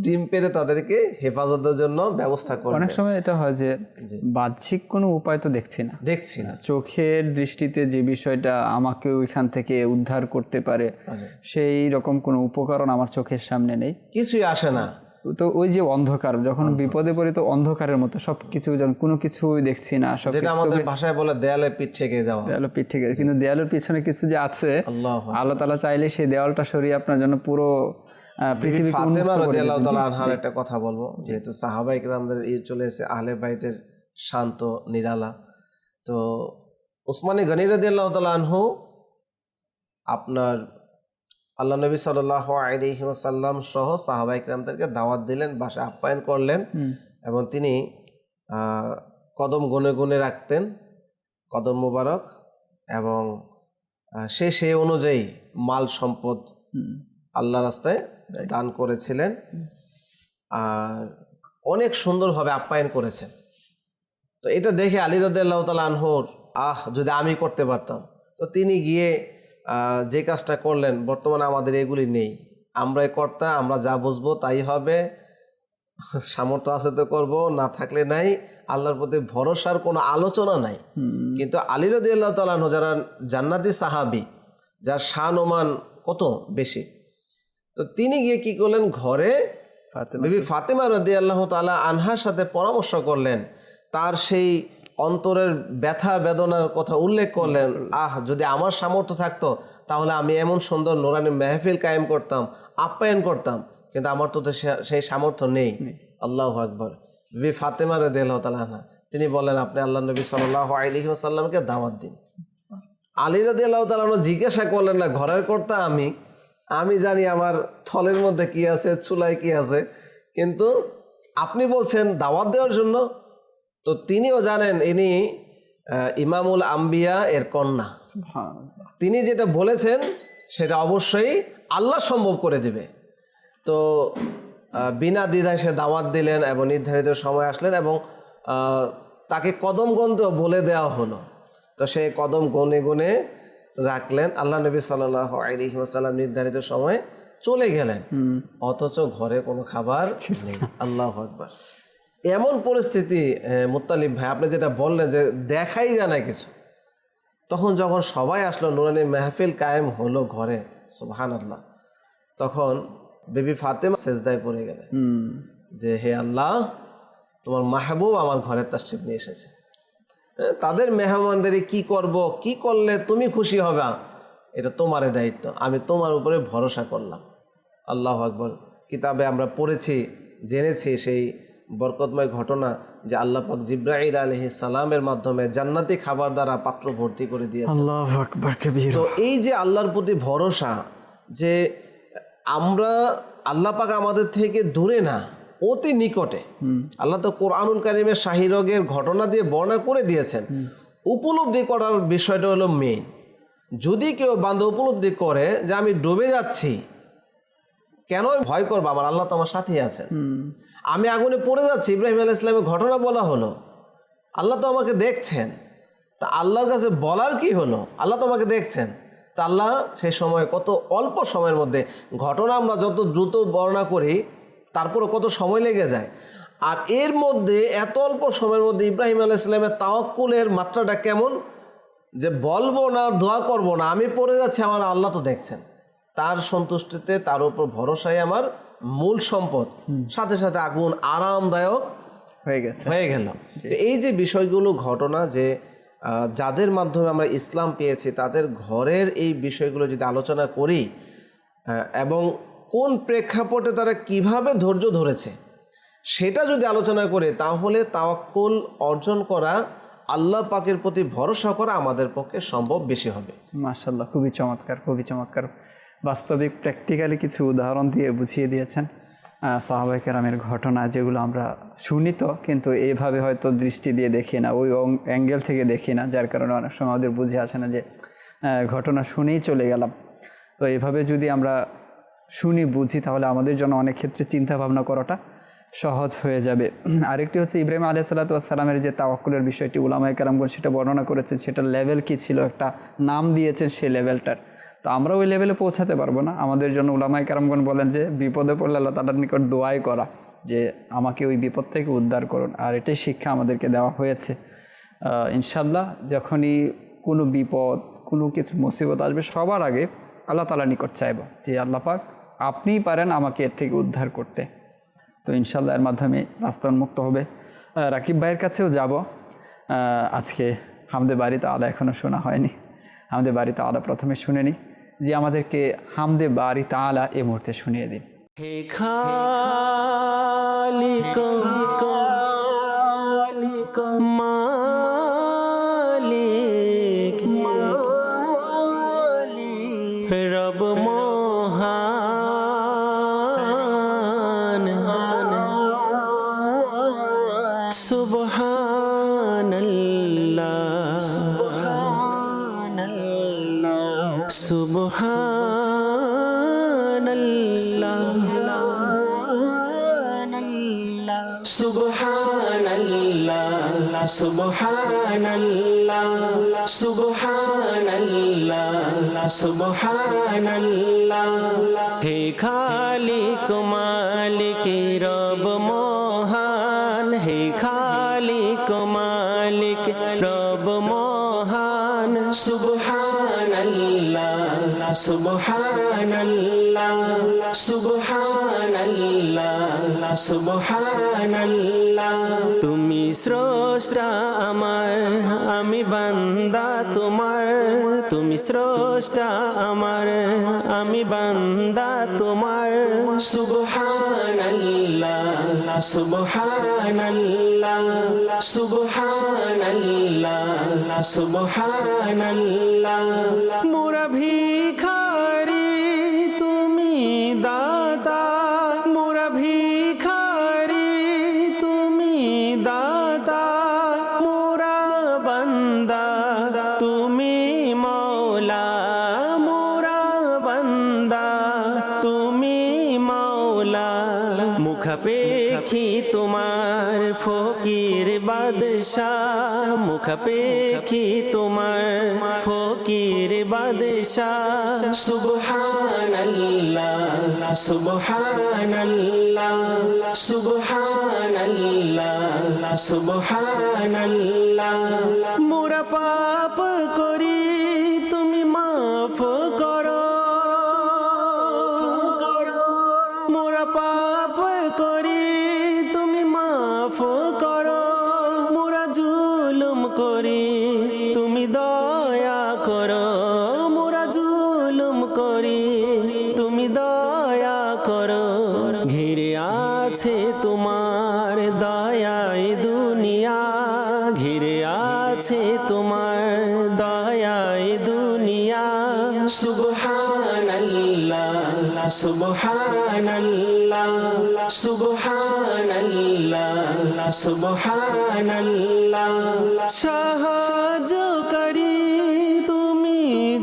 ডিম পেড়ে তাদেরকে হেফাজতের জন্য ব্যবস্থা করে। অনেক সময় এটা হয় যে বাহ্যিক কোনো উপায় তো দেখছি না, চোখের দৃষ্টিতে যে বিষয়টা আমাকে ওইখান থেকে উদ্ধার করতে পারে সেই রকম কোনো উপকরণ আমার চোখের সামনে নেই, কিছুই আসে না। তো ওই যে অন্ধকার, যখন বিপদে পড়ি তো অন্ধকারের মতো সবকিছু, যখন কোনো কিছুই দেখছি না, যেটা আমাদের ভাষায় বলে দেয়ালে পিঠ থেকে যাওয়া, কিন্তু দেয়ালের পিছনে কিছু যে আছে, আল্লাহ তাআলা চাইলে সেই দেওয়ালটা সরিয়ে আপনার জন্য পুরো পৃথিবী। ফাতেমা রাদিয়াল্লাহু তাআলা আনহার একটা কথা বলবো, যেহেতু সাহাবায়ে কেরামদের চলে এসে আহলে বাইতের শান্ত নিরালা। তো উসমানে গনি রাদিয়াল্লাহু তাআলা আনহু আপনার আল্লাহ নবী সাল্লাল্লাহু আলাইহি ওয়াসাল্লাম সহ সাহাবায়ে কেরামদেরকে দাওয়াত দিলেন, বাসায় আপ্যায়ন করলেন, এবং তিনি কদম গুনে গুনে রাখতেন, কদম মুবারক, এবং সে অনুযায়ী মাল সম্পদ আল্লাহ রাস্তায় দান করেছিলেন, আর অনেক সুন্দরভাবে আপ্যায়ন করেছেন। তো এটা দেখে আলী রাদিয়াল্লাহু তাআলা আনহুর যদি আমি করতে পারতাম। তো তিনি গিয়ে যে কাজটা করলেন, বর্তমানে আমাদের এগুলি নেই, আমরাই কর্তা, আমরা যা বুঝবো তাই হবে, সামর্থ্য আছে তো করব, না থাকলে নাই, আল্লাহর প্রতি ভরসার কোনো আলোচনা নাই। কিন্তু আলী রাদিয়াল্লাহু তাআলা আনহু যারা জান্নাতি সাহাবী, যার শান ওমান কত বেশি, তো তিনি গিয়ে কি করলেন, ঘরে বিবি ফাতেমা রাদিয়াল্লাহু তাআলা আনহার সাথে পরামর্শ করলেন, তার সেই অন্তরের ব্যথা বেদনার কথা উল্লেখ করলেন, যদি আমার সামর্থ্য থাকতো তাহলে আমি এমন সুন্দর নুরানি মেহফিল কায়েম করতাম, আপ্যায়ন করতাম, কিন্তু আমার তো সেই সামর্থ্য নেই। আল্লাহু আকবার। বিবি ফাতেমা রাদিয়াল্লাহু তাআলা আনহা তিনি বললেন, আপনি আল্লাহ নবী সাল্লাল্লাহু আলাইহি ওয়াসাল্লামকে দাওয়াত দিন। আলী রাদিয়াল্লাহু তাআলা জিজ্ঞাসা করলেন না, ঘরের কর্তা আমি জানি আমার থলের মধ্যে কি আছে, চুলায় কি আছে, কিন্তু আপনি বলছেন দাওয়াত দেওয়ার জন্য। তো তিনিও জানেন ইনি ইমামুল আম্বিয়া এর কন্যা, তিনি যেটা বলেছেন সেটা অবশ্যই আল্লাহ সম্ভব করে দেবে। তো বিনা দ্বিধায় সে দাওয়াত দিলেন এবং নির্ধারিত সময় আসলেন এবং তাকে কদম গণতে বলে দেওয়া হলো। তো সে কদম গনে গনে রাখলেন। আল্লাহ নবী সাল্লাল্লাহু আলাইহি ওয়াসাল্লাম নির্ধারিত সময়ে চলে গেলেন, অথচ ঘরে কোনো খাবার নেই। আল্লাহু আকবার। এমন পরিস্থিতি মুত্তালিব ভাই, আপনি যেটা বললেন যে দেখাই যায় না কিছু, তখন যখন সবাই আসলো, নুরানি মেহফিল কায়েম হলো ঘরে, সুবহানাল্লাহ, তখন বেবি ফাতেমা সেজদায় পড়ে গেলেন যে হে আল্লাহ, তোমার মাহবুব আমার ঘরে তাশরিফ নিয়ে এসেছে, তাদের মেহমানদের কি করব, কি করলে তুমি খুশি হবে, এটা তোমারই দায়িত্ব, আমি তোমার উপরে ভরসা করলাম। আল্লাহু আকবার। কিতাবে আমরা পড়েছি, জেনেছি সেই বরকতময় ঘটনা যে আল্লাহ পাক জিবরাইল আলাইহিস সালামের মাধ্যমে জান্নাতি খাবার দ্বারা পাত্র ভর্তি করে দিয়েছেন। আল্লাহু আকবার কবীর। তো এই যে আল্লাহর প্রতি ভরসা, যে আমরা আল্লাহ পাক আমাদের থেকে দূরে না, অতি নিকটে। আল্লাহ তো কোরআনুল কারীমের শাহীরগের ঘটনা দিয়ে বর্ণনা করে দিয়েছেন। উপলব্ধি করার বিষয়টা হলো মেইন। যদি কেউ বান্দা উপলব্ধি করে যে আমি ডুবে যাচ্ছি, কেন ভয় করবো, আমার আল্লাহ তো আমার সাথেই আছেন। আমি আগুনে পড়ে যাচ্ছি, ইব্রাহিম আলাইহিস সালামের ঘটনা বলা হলো, আল্লাহ তো আমাকে দেখছেন, তা আল্লাহর কাছে বলার কি হলো, আল্লাহ তো আমাকে দেখছেন। তা আল্লাহ সেই সময় কত অল্প সময়ের মধ্যে, ঘটনা আমরা যত দ্রুত বর্ণনা করি তারপরও কত সময় লেগে যায়, আর এর মধ্যে এত অল্প সময়ের মধ্যে ইব্রাহিম আলাইহিস সালামের তাওয়াক্কুলের মাত্রাটা কেমন, যে বলবো না, দোয়া করব না, আমি পড়ে যাচ্ছি, আমার আল্লাহ তো দেখছেন, তার সন্তুষ্টিতে, তার উপর ভরসায় আমার মূল সম্পদ। সাথে সাথে আগুন আরামদায়ক হয়ে গেল। এই যে বিষয়গুলো ঘটনা, যে যাদের মাধ্যমে আমরা ইসলাম পেয়েছি তাদের ঘরের এই বিষয়গুলো যদি আলোচনা করি এবং কোন প্রেক্ষাপটে তারা কিভাবে ধৈর্য ধরেছে সেটা যদি আলোচনা করে, তাহলে তাওয়াক্কুল অর্জন করা, আল্লাহ পাকের প্রতি ভরসা করা আমাদের পক্ষে সম্ভব বেশি হবে। মাশাআল্লাহ, খুবই চমৎকার, খুবই চমৎকার। বাস্তবিক প্র্যাকটিক্যালি কিছু উদাহরণ দিয়ে বুঝিয়ে দিয়েছেন সাহাবায়ে কেরামের ঘটনা, যেগুলো আমরা শুনি তো, কিন্তু এইভাবে হয়তো দৃষ্টি দিয়ে দেখি না, ওই অ্যাঙ্গেল থেকে দেখি না, যার কারণে অনেক সময় আমাদের বুঝে আসে না যে ঘটনা শুনেই চলে গেলাম। তো এইভাবে যদি আমরা শুনি, বুঝি, তাহলে আমাদের জন্য অনেক ক্ষেত্রে চিন্তা ভাবনা করাটা সহজ হয়ে যাবে। আরেকটি হচ্ছে ইব্রাহিম আলাইহিস সালাতু ওয়াস সালামের যে তাওয়াক্কুলের বিষয়টি উলামায়ে কেরামগণ সেটা বর্ণনা করেছেন, সেটার লেভেল কি ছিল, একটা নাম দিয়েছেন সেই লেভেলটার। তো আমরা ওই লেভেলে পৌঁছাতে পারবো না, আমাদের জন্য উলামায়ে কেরামগণ বলেন যে বিপদে পড়লে আল্লাহ তাআলার নিকট দোয়াই করা, যে আমাকে ওই বিপদ থেকে উদ্ধার করুন। আর এটাই শিক্ষা আমাদেরকে দেওয়া হয়েছে। ইনশাআল্লাহ যখনই কোনো বিপদ, কোনো কিছু মুসিবত আসবে, সবার আগে আল্লাহ তাআলার নিকট চাইব যে আল্লাহ পাক আপনিই পারেন আমাকে এর থেকে উদ্ধার করতে। তো ইনশাআল্লাহ এর মাধ্যমে রাস্তা উন্মুক্ত হবে। রাকিব ভাইয়ের কাছেও যাব। আজকে হামদে বারি তাআলা এখনও শোনা হয়নি, হামদে বারি তাআলা প্রথমে শুনে নিই, যে আমাদেরকে হামদে বারি তাআলা এই মুহূর্তে শুনিয়ে দিন। হে খালিক মালিক রব মহান, সুবহানাল্লাহ সুবহানাল্লাহ সুবহানাল্লাহ সুবহানাল্লাহ সুবহানাল্লাহ। হে খালিক মালিক রব মহান, হে খালিক মালিক রব মহান, সুবহানাল্লাহ সুবহানাল্লাহ সুবহানাল্লাহ সুবহানাল্লাহ। তুমি স্রষ্টা আমার, আমি বান্দা তোমার, তুমি স্রষ্টা আমার, আমি বান্দা তোমার, সুবহানাল্লাহ সুবহানাল্লাহ সুবহানাল্লাহ সুবহানাল্লাহ। মোরা ভিখারি তুমি দাতা, মোরা ভিখারি তুমি দাতা, মোরা বান্দা তুমি মওলা, মোরা বান্দা বাদশাহ মুখাপেক্ষী তোমার ফকির বাদশাহ সুবহানাল্লাহ সুবহানাল্লাহ সুবহানাল্লাহ সুবহানাল্লাহ মোরা পাপ করি তুমি মাফ করো মোরা পাপ করি তুমি মাফ করো মোরা জুলুম করি তুমি দয়া করো মোরা জুলুম করি তুমি দয়া করো ঘিরে আছে তোমার দয়ায় দুনিয়া ঘিরে আছে তোমার দয়ায় দুনিয়া সুবহানাল্লাহ সুবহানাল্লাহ সুবহানাল্লাহ সুবহানাল্লাহ সাহায্যকারী তুমি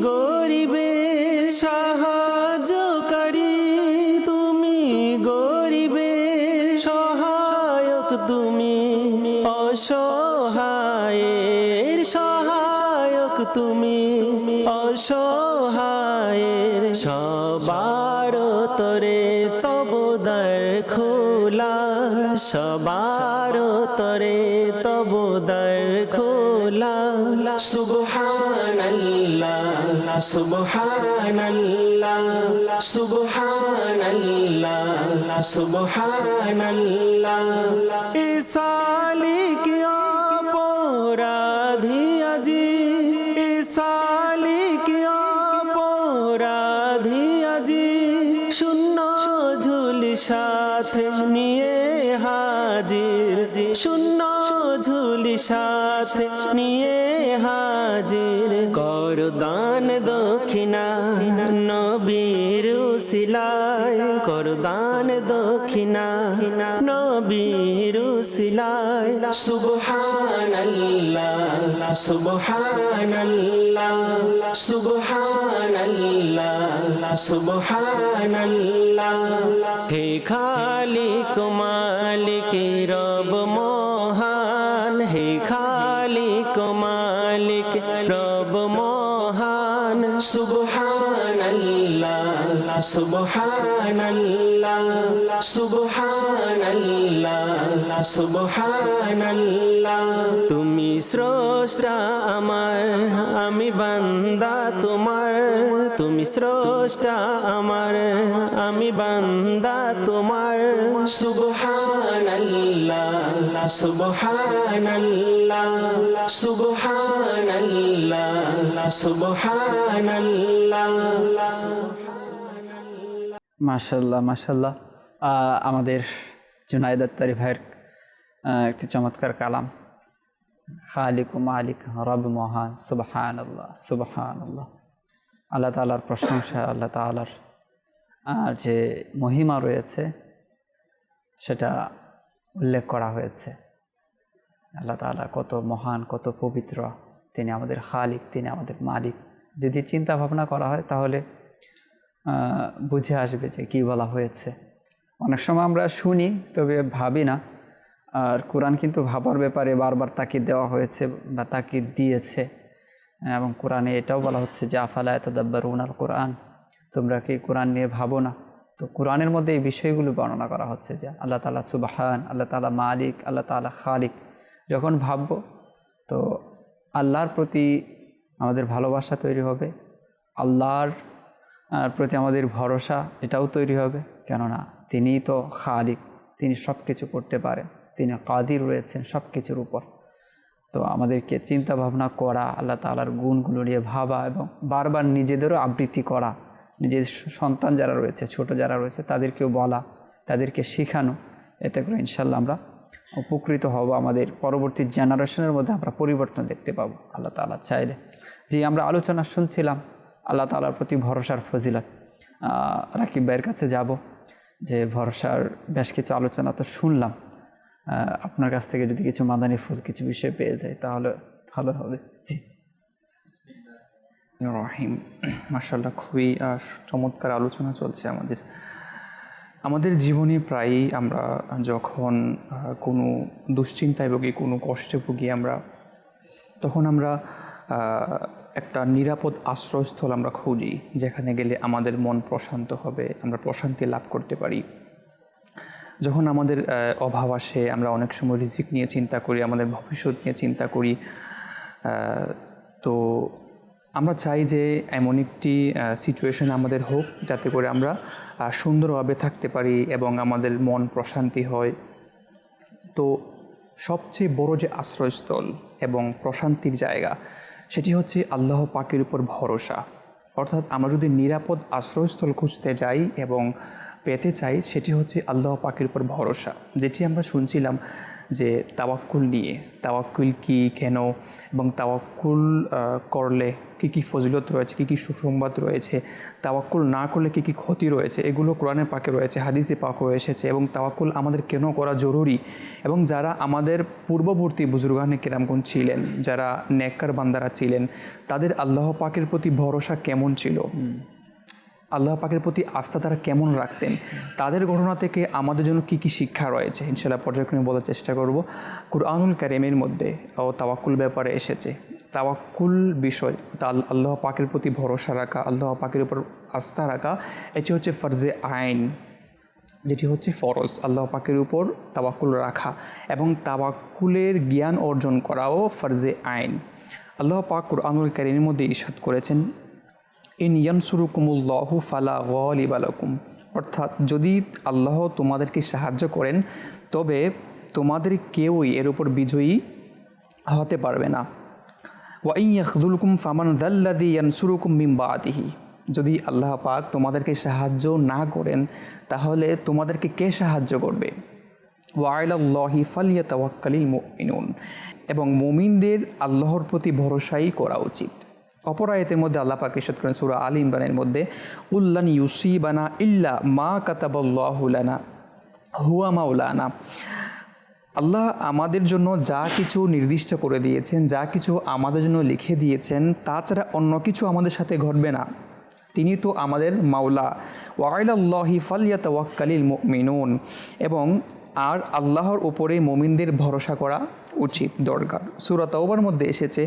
গরিবের সাহায্যকারী তুমি গরিবের সহায়ক তুমি অসহায়ের সহায়ক তুমি অসহায়ের সবার তরে তবদার খোলা সবার তরে তবদার খোলা সুবহানাল্লাহ সুবহানাল্লাহ সুবহানাল্লাহ সুবহানাল্লাহ এ সালিক অপরাধী আজি এ সালিক অপরাধী আজি শূন্য ঝুলি সাথে নিয়ে হাজির শূন্য ঝুলি সাথে নিয়ে হাজির কর দান দক্ষিণা নবীর উসিলায় কর দান দক্ষিণা নবীর উসিলায় সুবহানাল্লাহ সুবহানাল্লাহ সুবহানাল্লাহ সুবহানাল্লাহ হে খালিক মালিক রব মহান হে খালিক মালিক রব মহান সুবহানাল্লাহ সুবহানাল্লাহ সুবহানাল্লাহ সুবহানাল্লাহ তুমি স্রষ্টা আমার আমি বান্দা তোমার তুমি স্রষ্টা আমার আমি বান্দা তোমার সুবহানাল্লাহ সুবহানাল্লাহ সুবহানাল্লাহ সুবহানাল্লাহ মাশাল্লাহ মাশাল্লাহ আমাদের জুনায়েদ আত্তারি ভাইয়ের একটি চমৎকার কালাম খালিক ও মালিক রব মহান সুবহানাল্লাহ সুবহানাল্লাহ আল্লাহ তাআলার প্রশংসা আল্লাহ তাআলার যে মহিমা রয়েছে সেটা উল্লেখ করা হয়েছে আল্লাহ তাআলা কত মহান কত পবিত্র তিনি আমাদের খালিক তিনি আমাদের মালিক যদি চিন্তা ভাবনা করা হয় তাহলে বুঝে আসবে যে কী বলা হয়েছে অনেক সময় আমরা শুনি তবে ভাবি না আর কোরআন কিন্তু ভাবার ব্যাপারে বারবার তাকিদ দেওয়া হয়েছে বা তাকিদ দিয়েছে এবং কোরআনে এটাও বলা হচ্ছে যে আফালা ইয়াতাদাব্বারুনাল কোরআন তোমরা কি কোরআন নিয়ে ভাবো না তো কোরআনের মধ্যে এই বিষয়গুলো বর্ণনা করা হচ্ছে যে আল্লাহ তাআলা সুবহান আল্লাহ তাআলা মালিক আল্লাহ তাআলা খালিক যখন ভাববো তো আল্লাহর প্রতি আমাদের ভালোবাসা তৈরি হবে আল্লাহর প্রতি আমাদের ভরসা এটাও তৈরি হবে কেননা তিনিই তো খালিক তিনি সব কিছু করতে পারেন তিনি কাদির রয়েছেন সব কিছুর উপর তো আমাদেরকে চিন্তা ভাবনা করা আল্লাহ তাআলার গুণগুলো নিয়ে ভাবা এবং বারবার নিজেদেরও আবৃত্তি করা নিজের সন্তান যারা রয়েছে ছোট যারা রয়েছে তাদেরকেও বলা তাদেরকে শেখানো এতে করে ইনশাল্লাহ আমরা উপকৃত হব আমাদের পরবর্তী জেনারেশনের মধ্যে আমরা পরিবর্তন দেখতে পাবো আল্লাহ তাআলা চাইলে যে আমরা আলোচনা শুনছিলাম আল্লাহ তাআলার প্রতি ভরসার ফজিলত রাকিব ভাইয়ের কাছে যাব যে ভরসার বেশ কিছু আলোচনা তো শুনলাম আপনার কাছ থেকে যদি কিছু মাদানী ফুল কিছু বিষয় পেয়ে যায় তাহলে ভালো হবে জি রহিম মাশাআল্লাহ খুবই চমৎকার আলোচনা চলছে আমাদের আমাদের জীবনে প্রায়ই আমরা যখন কোনো দুশ্চিন্তায় ভুগি, কোনো কষ্টে ভুগি আমরা, তখন আমরা একটা নিরাপদ আশ্রয়স্থল আমরা খুঁজি, যেখানে গেলে আমাদের মন প্রশান্ত হবে, আমরা প্রশান্তি লাভ করতে পারি। যখন আমাদের অভাব আসে, আমরা অনেক সময় রিজিক নিয়ে চিন্তা করি, আমাদের ভবিষ্যৎ নিয়ে চিন্তা করি। তো আমরা চাই যে এমন একটি সিচুয়েশন আমাদের হোক যাতে করে আমরা সুন্দরভাবে থাকতে পারি এবং আমাদের মন প্রশান্তি হয়। তো সবচেয়ে বড় যে আশ্রয়স্থল এবং প্রশান্তির জায়গা, সেটি হচ্ছে আল্লাহ পাকের উপর ভরসা। অর্থাৎ আমরা যদি নিরাপদ আশ্রয়স্থল খুঁজতে যাই এবং পেতে চাই, সেটি হচ্ছে আল্লাহ পাকের উপর ভরসা। যেটি আমরা শুনছিলাম যে তাওয়াক্কুল নিয়ে, তাওয়াক্কুল কি, কেন, এবং তাওয়াক্কুল করলে কী কী ফজিলত রয়েছে, কী কী সুসংবাদ রয়েছে, তাওয়াক্কুল না করলে কী কী ক্ষতি রয়েছে, এগুলো কোরআনে পাকে রয়েছে, হাদিসে পাকও এসেছে। এবং তাওয়াক্কুল আমাদের কেন করা জরুরি, এবং যারা আমাদের পূর্ববর্তী বুজুর্গানে কেরামগণ ছিলেন, যারা নেককার বান্দারা ছিলেন, তাদের আল্লাহ পাকের প্রতি ভরসা কেমন ছিল, আল্লাহ পাকের প্রতি আস্থা তারা কেমন রাখতেন, তাদের ঘটনা থেকে আমাদের জন্য কী কী শিক্ষা রয়েছে ইনশাআল্লাহ পর্যায়ক্রমে বলার চেষ্টা করব। কুরআনুল কারীমের মধ্যে তাওয়াক্কুল ব্যাপারে এসেছে। তাওয়াক্কুল বিষয়, আল্লাহ পাকের প্রতি ভরসা রাখা, আল্লাহ পাকের উপর আস্থা রাখা, এটি হচ্ছে ফরজে আইন, যেটি হচ্ছে ফরজ, আল্লাহ পাকের উপর তাওয়াক্কুল রাখা এবং তাওয়াক্কুলের জ্ঞান অর্জন করাও ফরজে আইন। আল্লাহ পাক কুরআনুল কারীমের মধ্যে ইরশাদ করেছেন, ইন ইয়ানসুরুকুমুল্লাহু ফালা গালিবা লাকুম, অর্থাৎ যদি আল্লাহ তোমাদেরকে সাহায্য করেন তবে তোমাদের কেউই এর উপর বিজয়ী হতে পারবে না। ওয়া ইন ইয়াখযুলকুম ফামান যাল্লাযী ইয়ানসুরুকুম মিন বাদিহি, যদি আল্লাহ পাক তোমাদেরকে সাহায্য না করেন তাহলে তোমাদেরকে কে সাহায্য করবে। ওয়া আলাল্লাহি ফালইয়াতাওয়াক্কালিল মুমিনুন, এবং মুমিনদের আল্লাহর প্রতি ভরসাই করা উচিত। অপর আয়াতের মধ্যে আল্লাহ পাক ইরশাদ করেন সূরা আল ইমরানের মধ্যে, উল্লান ইউসিবানা ইল্লা মা কাতাবাল্লাহু লানা হুয়া মাওলানা, আল্লাহ আমাদের জন্য যা কিছু নির্দিষ্ট করে দিয়েছেন, যা কিছু আমাদের জন্য লিখে দিয়েছেন, তাছাড়া অন্য কিছু আমাদের সাথে ঘটবে না, তিনি তো আমাদের মাওলা। ওয়া আলাল্লাহি ফালইয়াতাওয়াক্কালিল মুমিনুন, এবং আর আল্লাহর উপরে মুমিনদের ভরসা করা উচিত, দরকার। সূরা তাওবার মধ্যে এসেছে,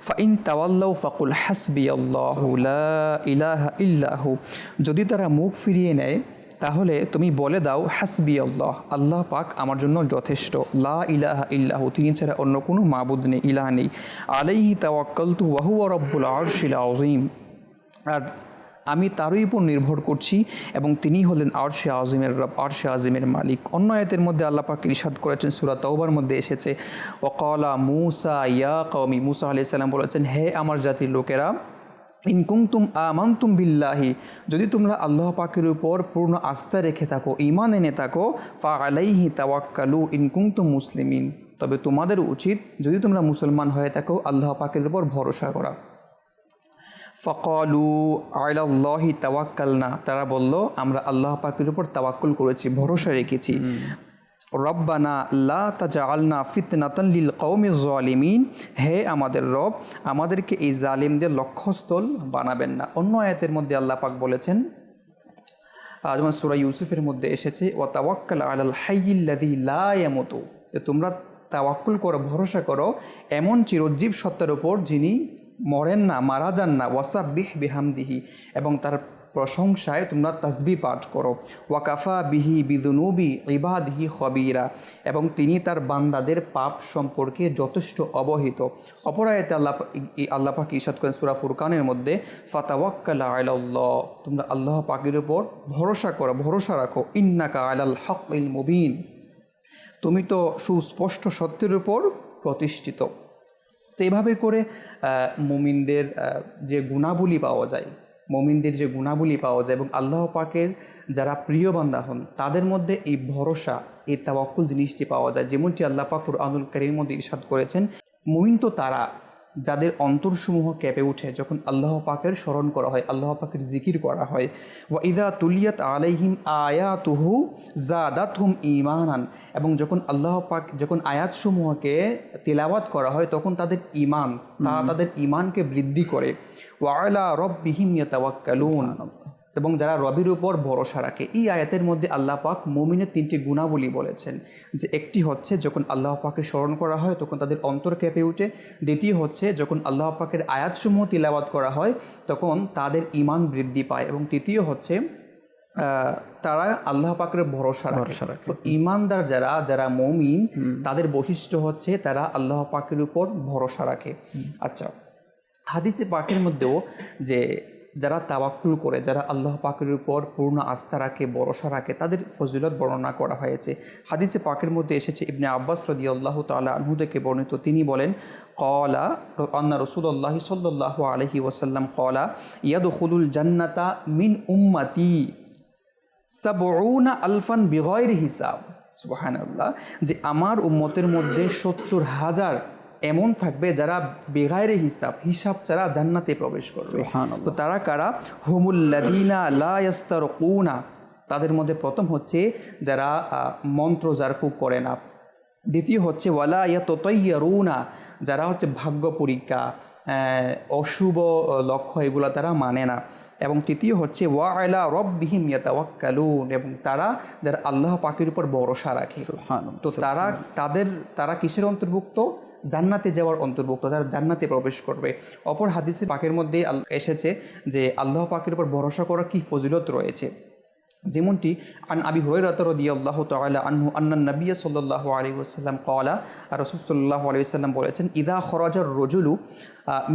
ফাইন তাওয়াল্লাউ ফাকুল হাসবিয়াল্লাহু লা ইলাহা ইল্লাহু, যদি তারা মুখ ফিরিয়ে নেয় তাহলে তুমি বলে দাও হাসবি আল্লাহ, আল্লাহ পাক আমার জন্য যথেষ্ট, লা ইলাহা ইল্লাহু, তিনি ছাড়া অন্য কোনো মাবুদ নেই, ইলাহ নেই, আলাইহি তাওয়াক্কালতু ওয়া হুয়া রাব্বুল আরশিল আযীম, আর আমি তারই উপর নির্ভর করছি এবং তিনি হলেন আরশে আযীমের রব, আরশে আযীমের মালিক। অন্য আয়াতের মধ্যে আল্লাহ পাক ইরশাদ করেছেন, সূরা তাওবার মধ্যে এসেছে, ওয়াকালা মূসা ইয়া কওমি, মূসা আলাইহিস সালাম বলেছেন, হে আমার জাতির লোকেরা, ইন কুনতুম আমানতুম বিল্লাহি, যদি তোমরা আল্লাহ পাকের উপর পূর্ণ আস্থা রেখে থাকো, ঈমান এনে থাকো, ফা আলাইহি তাওয়াক্কালু ইন কুনতুম মুসলিমিন, তবে তোমাদের উচিত যদি তোমরা মুসলমান হয়ে থাকো আল্লাহ পাকের উপর ভরসা করা। ফাকালু আলাল্লাহি তাওয়াক্কালনা, তারা বলল আমরা আল্লাহ পাকের উপর তাওয়াক্কুল করেছি, ভরসা রেখেছি। রব্বানা লা তাজআলনা ফিতনাতান লিল কওমিজ জালিমিন, হে আমাদের রব, আমাদেরকে এই জালিমদের লক্ষ্যস্থল বানাবেন না। অন্য আয়াতের মধ্যে আল্লাহ পাক বলেছেন, যেমন সূরা ইউসুফের মধ্যে এসেছে, ওয়া তাওয়াক্কাল আলাল হাইয়িল্লাযী লা ইয়ামুতু, যে তোমরা তাওয়াক্কুল করো, ভরসা করো এমন চিরজীব সত্তার উপর যিনি মরেন না, মারা যান না। ওয়াসাব্বিহ বিহামদিহি, এবং তার প্রশংসায় তোমরা তাসবিহ পাঠ করো। ওয়াকাফা বিহি বিদুনুবি ইবাদিহি খবীরা, এবং তিনি তার বান্দাদের পাপ সম্পর্কে যথেষ্ট অবহিত। অপর আয়াতে আল্লাহ পাক ইরশাদ করেন সূরা ফুরকানের মধ্যে, ফাতাওয়াক্কাল আলাল্লাহ, তোমরা আল্লাহ পাকের উপর ভরসা করো, ভরসা রাখো, ইন্নাকা আলাল হকিল মুবিন, তুমি তো সুস্পষ্ট সত্যের উপর প্রতিষ্ঠিত। তো এইভাবে করে মুমিনদের যে গুণাবলী পাওয়া যায়, মুমিনদের যে গুণাবলী পাওয়া যায় এবং আল্লাহ পাকের যারা প্রিয় বান্দা হন তাদের মধ্যে এই ভরসা, এই তাওয়াক্কুল জিনিসটি পাওয়া যায়। যেমনটি আল্লাহ পাক কুরআনুল কারীমের মধ্যে ইরশাদ করেছেন, মুমিন তো তারা যাদের অন্তরসমূহ কেঁপে ওঠে যখন আল্লাহ পাকের স্মরণ করা হয়, আল্লাহ পাকের জিকির করা হয়। ওয়া ইযা তুলিয়াত আলাইহিম আয়াতুহু যাদাতহুম ঈমানান, এবং যখন আল্লাহ পাক যখন আয়াতসমূহকে তিলাওয়াত করা হয় তখন তাদের ঈমানকে বৃদ্ধি করে। ওয়া আলা রাব্বিহিম ইয়াতাওয়াক্কালুন, এবং যারা রবের উপর ভরসা রাখে। এই আয়াতের মধ্যে আল্লাহ পাক মুমিনের 3টি গুণাবলী বলেছেন, যে একটি হচ্ছে যখন আল্লাহ পাকের স্মরণ করা হয় তখন তাদের অন্তর কেঁপে ওঠে, দ্বিতীয় হচ্ছে যখন আল্লাহ পাকের আয়াতসমূহ তিলাওয়াত করা হয় তখন তাদের ঈমান বৃদ্ধি পায়, এবং তৃতীয় হচ্ছে তারা আল্লাহ পাকের ভরসা রাখে। তো ঈমানদার যারা মুমিন তাদের বৈশিষ্ট্য হচ্ছে তারা আল্লাহ পাকের উপর ভরসা রাখে। আচ্ছা, হাদিসে পাকের মধ্যেও যে যারা তাওয়াক্কুল করে, যারা আল্লাহ পাকের উপর পূর্ণ আস্থা রাখে, ভরসা রাখে, তাদের ফজিলত বর্ণনা করা হয়েছে। হাদিসে পাকের মধ্যে এসেছে ইবনে আব্বাস রাদিয়াল্লাহু তাআলা আনহু থেকে বর্ণিত, তিনি বলেন ক্বালা আন্না রাসূলুল্লাহ সাল্লাল্লাহু আলাইহি ওয়াসাল্লাম ক্বালা ইয়াদখুলুল জান্নাতা মিন উম্মতি 70 আলফান বিগয়রি হিসাব। সুবহানাল্লাহ, যে আমার উম্মতের মধ্যে 70,000 এমন থাকবে যারা বেগায়রে হিসাব ছাড়া জান্নাতে প্রবেশ করবে। তো তারা কারা? হুমুল্লাযীনা লা ইয়াস্তারকুনা, তাদের মধ্যে প্রথম হচ্ছে যারা মন্ত্র জারফুক করে না। দ্বিতীয় হচ্ছে ওয়ালা ইয়াতাতায়্যারুনা, যারা হচ্ছে ভাগ্য পরীক্ষা, অশুভ লক্ষ্য এগুলো তারা মানে না। এবং তৃতীয় হচ্ছে ওয়া আলা রব্বিহিম ইয়াতাওয়াক্কালুন, এবং যারা আল্লাহ পাকের উপর ভরসা রাখে। তো তারা কিসের অন্তর্ভুক্ত? জান্নাতে যাওয়ার অন্তর্ভুক্ত, তারা জান্নাতে প্রবেশ করবে। অপর হাদিসে পাকের মধ্যে এসেছে যে আল্লাহ পাকের উপর ভরসা করার কি ফজিলত রয়েছে। যেমনটি আন আবি হুরায়রা রাদিয়াল্লাহু তাআলা আনহু আন্নান নবী সাল্লাল্লাহু আলাইহি ওয়াসাল্লাম ক্বালা, রাসূল সাল্লাল্লাহু আলাইহি ওয়াসাল্লাম বলেছেন ইযা খরাজার রাজুলু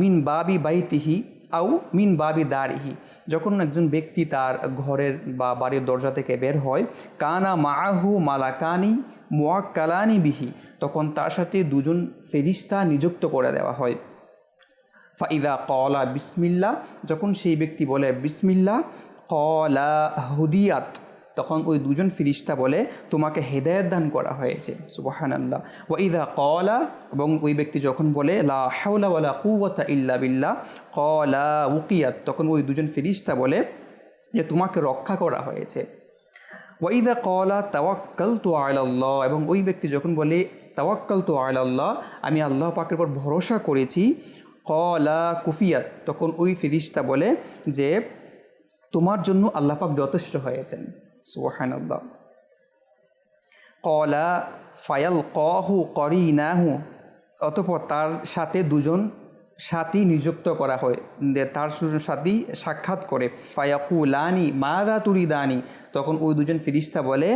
মিন বাবি বাইতিহি আও মিন বাবি দারিহি, যখন একজন ব্যক্তি তার ঘরের বা বাড়ির দরজা থেকে বের হয়, কানা মাআহু মালাকানি মুআক্কালানি বিহি, তখন তার সাথে 2জন ফেরেশতা নিযুক্ত করে দেওয়া হয়। ফাইদা ক্বালা বিসমিল্লাহ, যখন সেই ব্যক্তি বলে বিসমিল্লাহ, ক্বালা হুদিয়াত, তখন ওই 2জন ফেরেশতা বলে তোমাকে হেদায়েত দান করা হয়েছে। সুবহানাল্লাহ। ওয়াইদা ক্বালা, এবং ওই ব্যক্তি যখন বলে লা হাওলা ওয়ালা কুওয়াতা ইল্লা বিল্লাহ, ক্বালা উকিয়াত, তখন ওই 2জন ফেরেশতা বলে যে তোমাকে রক্ষা করা হয়েছে। ওয়াইদা ক্বালা তাওয়াক্কালতু আলাল্লাহ, এবং ওই ব্যক্তি যখন বলে তাওয়াক্কালতু আলাল্লাহ, আমি আল্লাহ পাকের উপর ভরসা করেছি, ক্বালা কুফিয়াত, তখন ওই ফেরেশতা বলে যে তোমার জন্য আল্লাহ পাক যথেষ্ট হয়েছেন। সুবহানাল্লাহ। ক্বালা ফায়ালকাহু করিনাহু, অতঃপর তার সাথে 2জন সাথী নিযুক্ত করা হয়, তার সাথী সাক্ষাৎ করে। ফায়াকুলানি মাযা তুরিদানি, তখন ওই 2জন ফেরেশতা বলে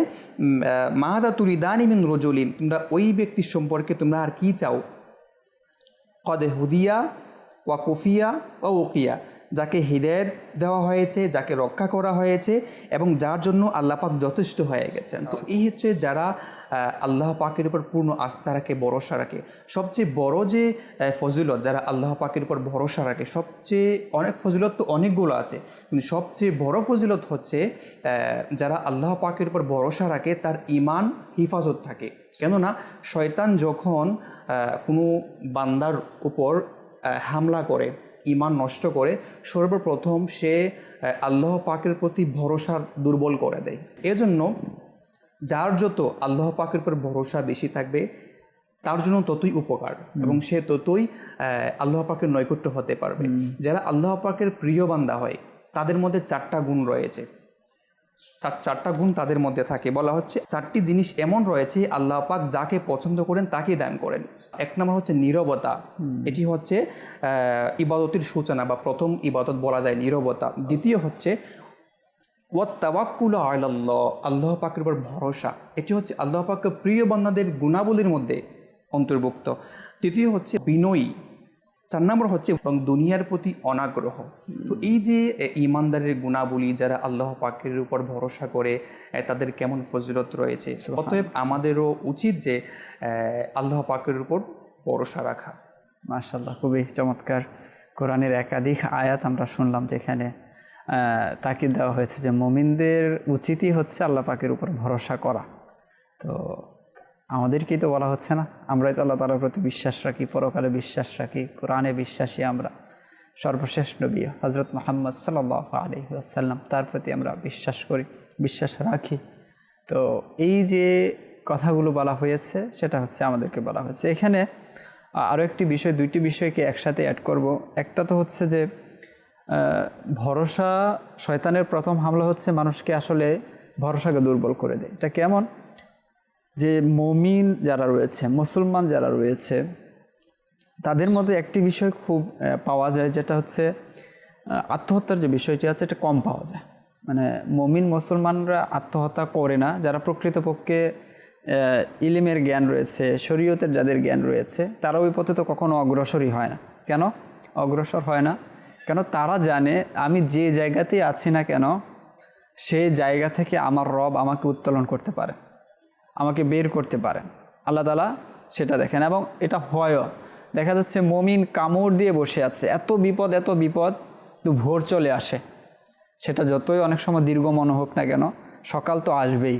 মাযা তুরিদানি মিন রাজুলিন, তোমরা ওই ব্যক্তির সম্পর্কে তোমরা আর কি চাও? কদ হুদিয়া ওয়া কুফিয়া ওয়া উকিয়া, যাকে হিদায়াত দেওয়া হয়েছে, যাকে রক্ষা করা হয়েছে, এবং যার জন্য আল্লাহ পাক যথেষ্ট হয়ে গেছেন। তো এই হচ্ছে যারা আল্লাহ পাকের উপর পূর্ণ আস্থা রাখে, ভরসা রাখে। সবচেয়ে বড় যে ফজিলত, যারা আল্লাহ পাকের উপর ভরসা রাখে, সবচেয়ে অনেক ফজিলত তো অনেকগুলো আছে, কিন্তু সবচেয়ে বড় ফজিলত হচ্ছে যারা আল্লাহ পাকের উপর ভরসা রাখে তার ঈমান হিফাজত থাকে। কেননা শয়তান যখন কোনো বান্দার উপর হামলা করে, ঈমান নষ্ট করে, সর্বপ্রথম সে আল্লাহ পাকের প্রতি ভরসা দুর্বল করে দেয়। এজন্য যার যত আল্লাহ পাকের উপর ভরসা বেশি থাকবে তার জন্য ততই উপকার, এবং সে ততই আল্লাহ পাকের নৈকট্য হতে পারবে। যারা আল্লাহ পাকের প্রিয় বান্দা হয় তাদের মধ্যে 4টা গুণ রয়েছে, তার 4টা গুণ তাদের মধ্যে থাকে। বলা হচ্ছে 4টি জিনিস এমন রয়েছে আল্লাহ পাক যাকে পছন্দ করেন তাকে দান করেন। 1 নম্বর হচ্ছে নীরবতা, এটি হচ্ছে ইবাদতের সূচনা বা প্রথম ইবাদত বলা যায় নীরবতা। দ্বিতীয় হচ্ছে ওয়াত তাওয়াক্কুল আলাল্লাহ, আল্লাহ পাকের উপর ভরসা, এটি হচ্ছে আল্লাহ পাকের প্রিয় বান্দাদের গুণাবলীর মধ্যে অন্তর্ভুক্ত। তৃতীয় হচ্ছে বিনয়ী। 4 নম্বর হচ্ছে এবং দুনিয়ার প্রতি অনাগ্রহ। তো এই যে ঈমানদারের গুণাবলী, যারা আল্লাহ পাকের উপর ভরসা করে তাদের কেমন ফজিলত রয়েছে। অতএব আমাদেরও উচিত যে আল্লাহ পাকের উপর ভরসা রাখা। মাশাআল্লাহ, খুবই চমৎকার। কোরআনের একাধিক আয়াত আমরা শুনলাম যেখানে তাকিদ দেওয়া হয়েছে যে মুমিনদের উচিতই হচ্ছে আল্লাহ পাকের উপর ভরসা করা। তো আমাদেরকেই তো বলা হচ্ছে না, আমরাই তো আল্লাহ তাআলার প্রতি বিশ্বাস রাখি, পরকালে বিশ্বাস রাখি, কোরআনে বিশ্বাসী আমরা। সর্বশেষ নবী হযরত মুহাম্মদ সাল্লাল্লাহু আলাইহি ওয়াসাল্লাম, তার প্রতি আমরা বিশ্বাস করি, বিশ্বাস রাখি। তো এই যে কথাগুলো বলা হয়েছে সেটা হচ্ছে আমাদেরকে বলা হয়েছে। এখানে আরও একটি বিষয়, 2টি বিষয়কে একসাথে অ্যাড করব। একটা তো হচ্ছে যে ভরসা, শয়তানের প্রথম হামলা হচ্ছে মানুষকে আসলে ভরসাকে দুর্বল করে দেয়। এটা কেমন, যে মুমিন যারা রয়েছে, মুসলমান যারা রয়েছে, তাদের মধ্যে একটি বিষয় খুব পাওয়া যায়, যেটা হচ্ছে আত্মহত্যার যে বিষয়টি আছে এটা কম পাওয়া যায়। মানে মুমিন মুসলমানরা আত্মহত্যা করে না, যারা প্রকৃতপক্ষে ইলমের জ্ঞান রয়েছে, শরীয়তের যাদের জ্ঞান রয়েছে, তারা ওই পথে তো কখনো অগ্রসরই হয় না। কেন অগ্রসর হয় না? কেন তারা জানে আমি যে জায়গাতেই আছি না কেন, সেই জায়গা থেকে আমার রব আমাকে উত্তোলন করতে পারে, আমাকে বের করতে পারেন। আল্লাহ তাআলা সেটা দেখেন, এবং এটা হয়ও। দেখা যাচ্ছে মুমিন কামড় দিয়ে বসে আছে, এত বিপদ তো ভোর চলে আসে। সেটা যতই অনেক সময় দীর্ঘ মনে হোক না কেন, সকাল তো আসবেই।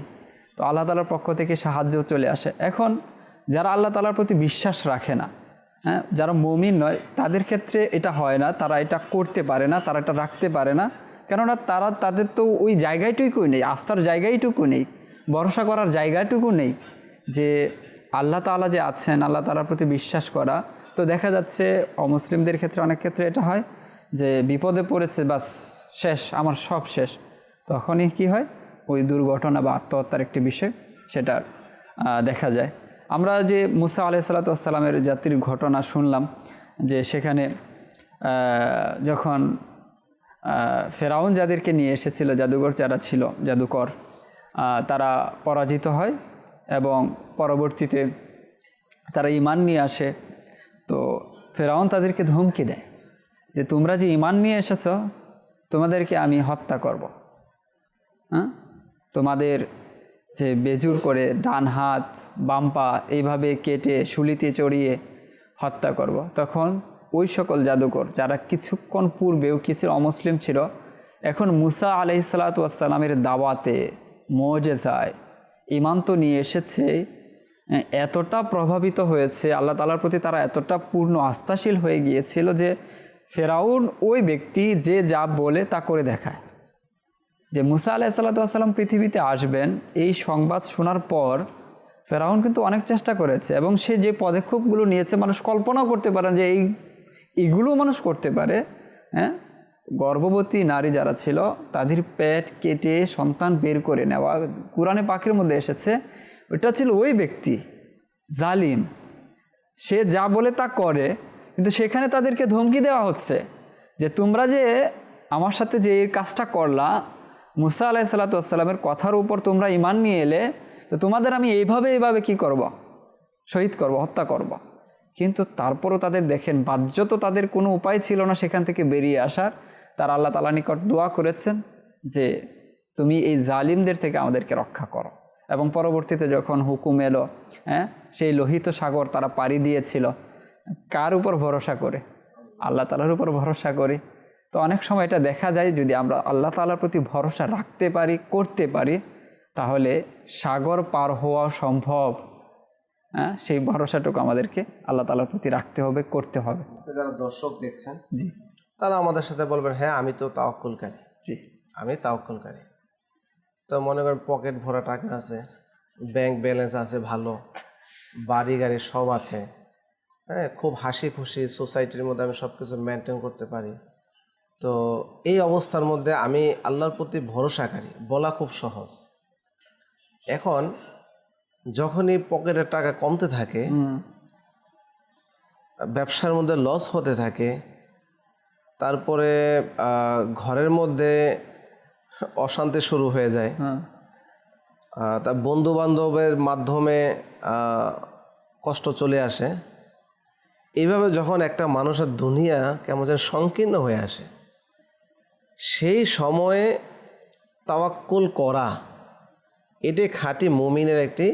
তো আল্লাহ তাআলার পক্ষ থেকে সাহায্য চলে আসে। এখন যারা আল্লাহ তাআলার প্রতি বিশ্বাস রাখে না, হ্যাঁ, যারা মুমিন নয়, তাদের ক্ষেত্রে এটা হয় না, তারা এটা করতে পারে না, তারা এটা রাখতে পারে না। কেননা তাদের তো ওই জায়গাটুকু নেই, আস্থার জায়গাটুকু নেই, ভরসা করার জায়গাটুকু নেই, যে আল্লাহ তাআলা যে আছেন, আল্লাহ তাআলার প্রতি বিশ্বাস করা। তো দেখা যাচ্ছে অমুসলিমদের ক্ষেত্রে অনেক ক্ষেত্রে এটা হয় যে বিপদে পড়েছে, বাস শেষ, আমার সব শেষ। তখনই কি হয়, ওই দুর্ঘটনা বা আত্মহত্যার একটি বিষয় সেটা দেখা যায়। আমরা যে মুসা আলাইহিসসালাতু ওয়াসসালামের জাতির ঘটনা শুনলাম, যে সেখানে যখন ফেরাউন যাদেরকে নিয়ে এসেছিল, জাদুঘর যারা ছিল, জাদুকর, তারা পরাজিত হয় এবং পরবর্তীতে তারা ঈমান নিয়ে আসে। তো ফেরাউন তাদেরকে ধমকি দেয় যে তোমরা যে ঈমান নিয়ে এসেছ, তোমাদেরকে আমি হত্যা করব, হ্যাঁ, তোমাদের যে বেজুর করে ডান হাত বাম পা এইভাবে কেটে শুলিতে চড়িয়ে হত্যা করব। তখন ওই সকল জাদুকর যারা কিছুক্ষণ পূর্বেও কিছু অমুসলিম ছিল, এখন মুসা আলাইহিসসালাতু ওয়াসসালামের দাওয়াতে, মুআজিজায় ঈমান তো নিয়ে এসেছে, এতটা প্রভাবিত হয়েছে আল্লাহ তাআলার প্রতি, তারা এতটা পূর্ণ আস্থাশীল হয়ে গিয়েছিল যে ফেরাউন ওই ব্যক্তি যে যা বলে তা করে দেখায়। যে মুসা আলাইহিসসালাতু ওয়াসসালাম পৃথিবীতে আসবেন, এই সংবাদ শোনার পর ফেরাউন কিন্তু অনেক চেষ্টা করেছে, এবং সে যে পদক্ষেপগুলো নিয়েছে মানুষ কল্পনাও করতে পারেন যে এইগুলো মানুষ করতে পারে। হ্যাঁ, গর্ভবতী নারী যারা ছিল তাদের পেট কেটে সন্তান বের করে নেওয়া, কুরআনে পাকের মধ্যে এসেছে। ওইটা ছিল ওই ব্যক্তি জালিম, সে যা বলে তা করে, কিন্তু সেখানে তাদেরকে ধমকি দেওয়া হচ্ছে যে তোমরা যে আমার সাথে যে এই কাজটা করলা, মুসা আলাইহিসসালাতু ওয়াসসালামের কথার উপর তোমরা ঈমান নিয়ে এলে, তো তোমাদের আমি এইভাবে কি করব, শহীদ করব, হত্যা করব। কিন্তু তারপরও তাদের দেখেন বাহ্যত তাদের কোনো উপায় ছিল না সেখান থেকে বেরিয়ে আসার। তারা আল্লাহ তাআলার নিকট দোয়া করেছেন যে তুমি এই জালিমদের থেকে আমাদেরকে রক্ষা করো। এবং পরবর্তীতে যখন হুকুম এলো, হ্যাঁ, সেই লোহিত সাগর তারা পাড়ি দিয়েছিল, কার উপর ভরসা করে? আল্লাহ তাআলার উপর ভরসা করে। তো অনেক সময় এটা দেখা যায়, যদি আমরা আল্লাহ তাআলার প্রতি ভরসা রাখতে পারি, করতে পারি, তাহলে সাগর পার হওয়া সম্ভব। হ্যাঁ, সেই ভরসাটুকু আমাদেরকে আল্লাহ তাআলার প্রতি রাখতে হবে, করতে হবে। যারা দর্শক দেখছেন, জি, তারা আমাদের সাথে বলবেন, হ্যাঁ আমি তো তাওয়াক্কুলকারী, জি, আমি তাওয়াক্কুলকারী। তো মনে করেন পকেট ভরা টাকা আছে, ব্যাংক ব্যালেন্স আছে ভালো, বাড়ি গাড়ি সব আছে, হ্যাঁ, খুব হাসি খুশি সোসাইটির মধ্যে আমি সব কিছু মেনটেন করতে পারি। তো এই অবস্থার মধ্যে আমি আল্লাহর প্রতি ভরসাকারী বলা খুব সহজ। এখন যখনই পকেটের টাকা কমতে থাকে, ব্যবসার মধ্যে লস হতে থাকে, তারপরে ঘরের মধ্যে অশান্তি শুরু হয়ে যায়, তার বন্ধু বান্ধবের মাধ্যমে কষ্ট চলে আসে, এইভাবে যখন একটা মানুষের দুনিয়া কেমন যেন সংকীর্ণ হয়ে আসে, সেই সময়ে তাওয়াক্কুল করা এটাই খাঁটি মুমিনের একটি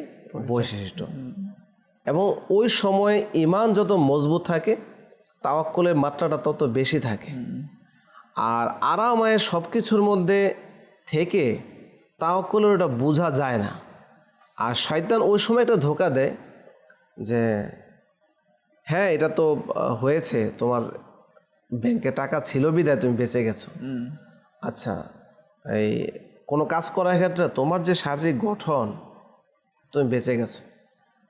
বৈশিষ্ট্য। এবং ওই সময়ে ঈমান যত মজবুত থাকে, তাওয়াক্কুলের মাত্রাটা তত বেশি থাকে। আর আরামায়ের সব কিছুর মধ্যে থেকে তাওয়াক্কুলের ওটা বোঝা যায় না। আর শয়তান ওই সময় একটা ধোঁকা দেয় যে হ্যাঁ এটা তো হয়েছে, তোমার ব্যাংকে টাকা ছিল বিধায় তুমি বেঁচে গেছো। আচ্ছা, এই কোনো কাজ করার ক্ষেত্রে তোমার যে শারীরিক গঠন, তুমি বেঁচে গেছো।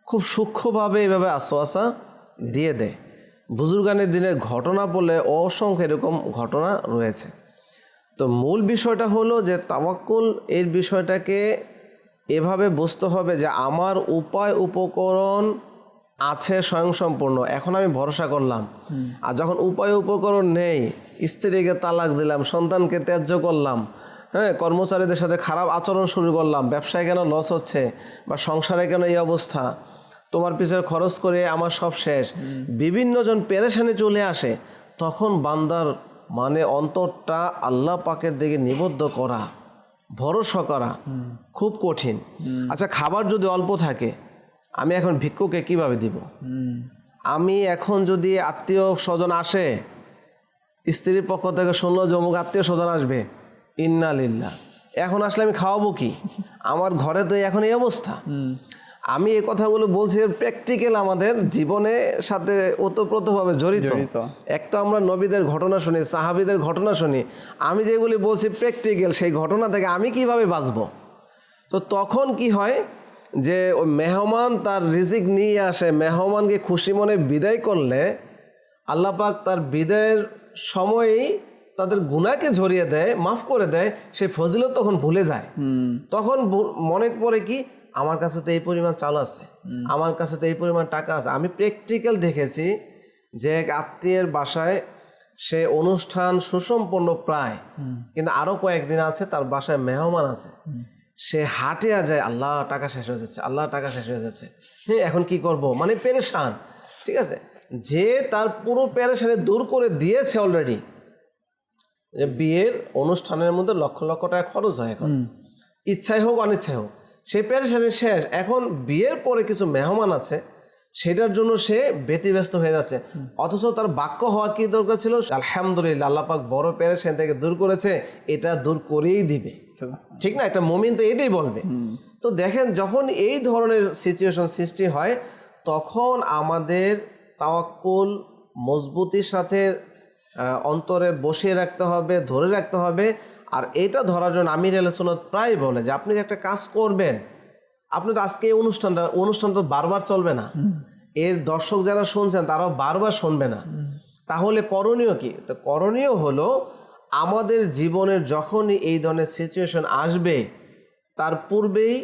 খুব সূক্ষ্মভাবে এইভাবে আশ্বাসা দিয়ে দেয়। বুজুর্গানের দিনের ঘটনা বলে অসংখ্য এরকম ঘটনা রয়েছে। তো মূল বিষয়টা হলো যে তাওয়াক্কুল এর বিষয়টাকে এভাবে বুঝতে হবে যে আমার উপায় উপকরণ আছে স্বয়ংসম্পূর্ণ, এখন আমি ভরসা করলাম। আর যখন উপায় উপকরণ নেই, স্ত্রীকে তালাক দিলাম, সন্তানকে ত্যায্য করলাম, হ্যাঁ, কর্মচারীদের সাথে খারাপ আচরণ শুরু করলাম, ব্যবসায় কেন লস হচ্ছে বা সংসারে কেন এই অবস্থা, তোমার পিছনে খরচ করে আমার সব শেষ, বিভিন্ন জন পেরেশানি চলে আসে, তখন বান্দার মানে অন্তরটা আল্লাহ পাকের দিকে নিবদ্ধ করা, ভরসা করা খুব কঠিন। আচ্ছা, খাবার যদি অল্প থাকে, আমি এখন ভিক্ষুকে কিভাবে দিব? আমি এখন যদি আত্মীয় স্বজন আসে, স্ত্রীর পক্ষ থেকে শুনলো যে অমুক আত্মীয় স্বজন আসবে, ইন্না লিল্লাহ, এখন আসলে আমি খাওয়াবো কি? আমার ঘরে তো এখন এই অবস্থা। আমি এই কথাগুলো বলছি প্র্যাকটিক্যাল, আমাদের জীবনের সাথে ওতপ্রোতভাবে জড়িত। এক তো আমরা নবীদের ঘটনা শুনি, সাহাবীদের ঘটনা শুনি, আমি যেগুলি বলছি প্র্যাকটিক্যাল, সেই ঘটনা থেকে আমি কিভাবে বাঁচবো। তো তখন কি হয় যে ওই মেহমান তার রিজিক নিয়ে আসে, মেহমানকে খুশি মনে বিদায় করলে আল্লাহ পাক তার বিদায়ের সময়ই তাদের গুনাহকে ঝরিয়ে দেয়, মাফ করে দেয়, সেই ফজিলত তখন ভুলে যায়। তখন মনে পড়ে কি, আমার কাছে তো এই পরিমাণ চাল আছে, আমার কাছে তো এই পরিমাণ টাকা আছে। আমি প্র্যাকটিক্যাল দেখেছি যে এক আত্মীয়ের বাসায় সে অনুষ্ঠান সুসম্পন্ন প্রায়, কিন্তু আরও কয়েকদিন আছে তার বাসায় মেহমান আছে, সে হাটে আর যায়, আল্লাহ টাকা শেষ হয়ে যাচ্ছে, আল্লাহ টাকা শেষ হয়ে যাচ্ছে, হ্যাঁ এখন কি করব, মানে পেরেশান। ঠিক আছে, যে তার পুরো পেরেশানি দূর করে দিয়েছে অলরেডি, যে বিয়ের অনুষ্ঠানের মধ্যে লক্ষ লক্ষ টাকা খরচ হয়, এখন ইচ্ছাই হোক অনিচ্ছাই হোক, সে পেরেশানি শেষ। এখন বিয়ের পরে কিছু মেহমান আছে, সেটার জন্য সে ব্যতিব্যস্ত হয়ে যাচ্ছে, অথচ তার বাক্য হওয়া কি দরকার ছিল, আলহামদুলিল্লাহ আল্লাহ পাক বড় পেরেশানি থেকে দূর করেছে, এটা দূর করেই দিবে। ঠিক না, একটা মুমিন তো এটাই বলবে। তো দেখেন, যখন এই ধরনের সিচুয়েশন সৃষ্টি হয়, তখন আমাদের তাওয়াক্কুল মজবুতির সাথে অন্তরে বসিয়ে রাখতে হবে, ধরে রাখতে হবে। আর এটা ধরার জন্য আমির আহলে সুন্নাত প্রায় বলে যে আপনি যে একটা কাজ করবেন, আপনি তো আজকে এই অনুষ্ঠান তো বারবার চলবে না, এর দর্শক যারা শুনছেন তারাও বারবার শুনবে না, তাহলে করণীয় কি? তো করণীয় হলো আমাদের জীবনের যখনই এই ধরনের সিচুয়েশন আসবে, তার পূর্বেই,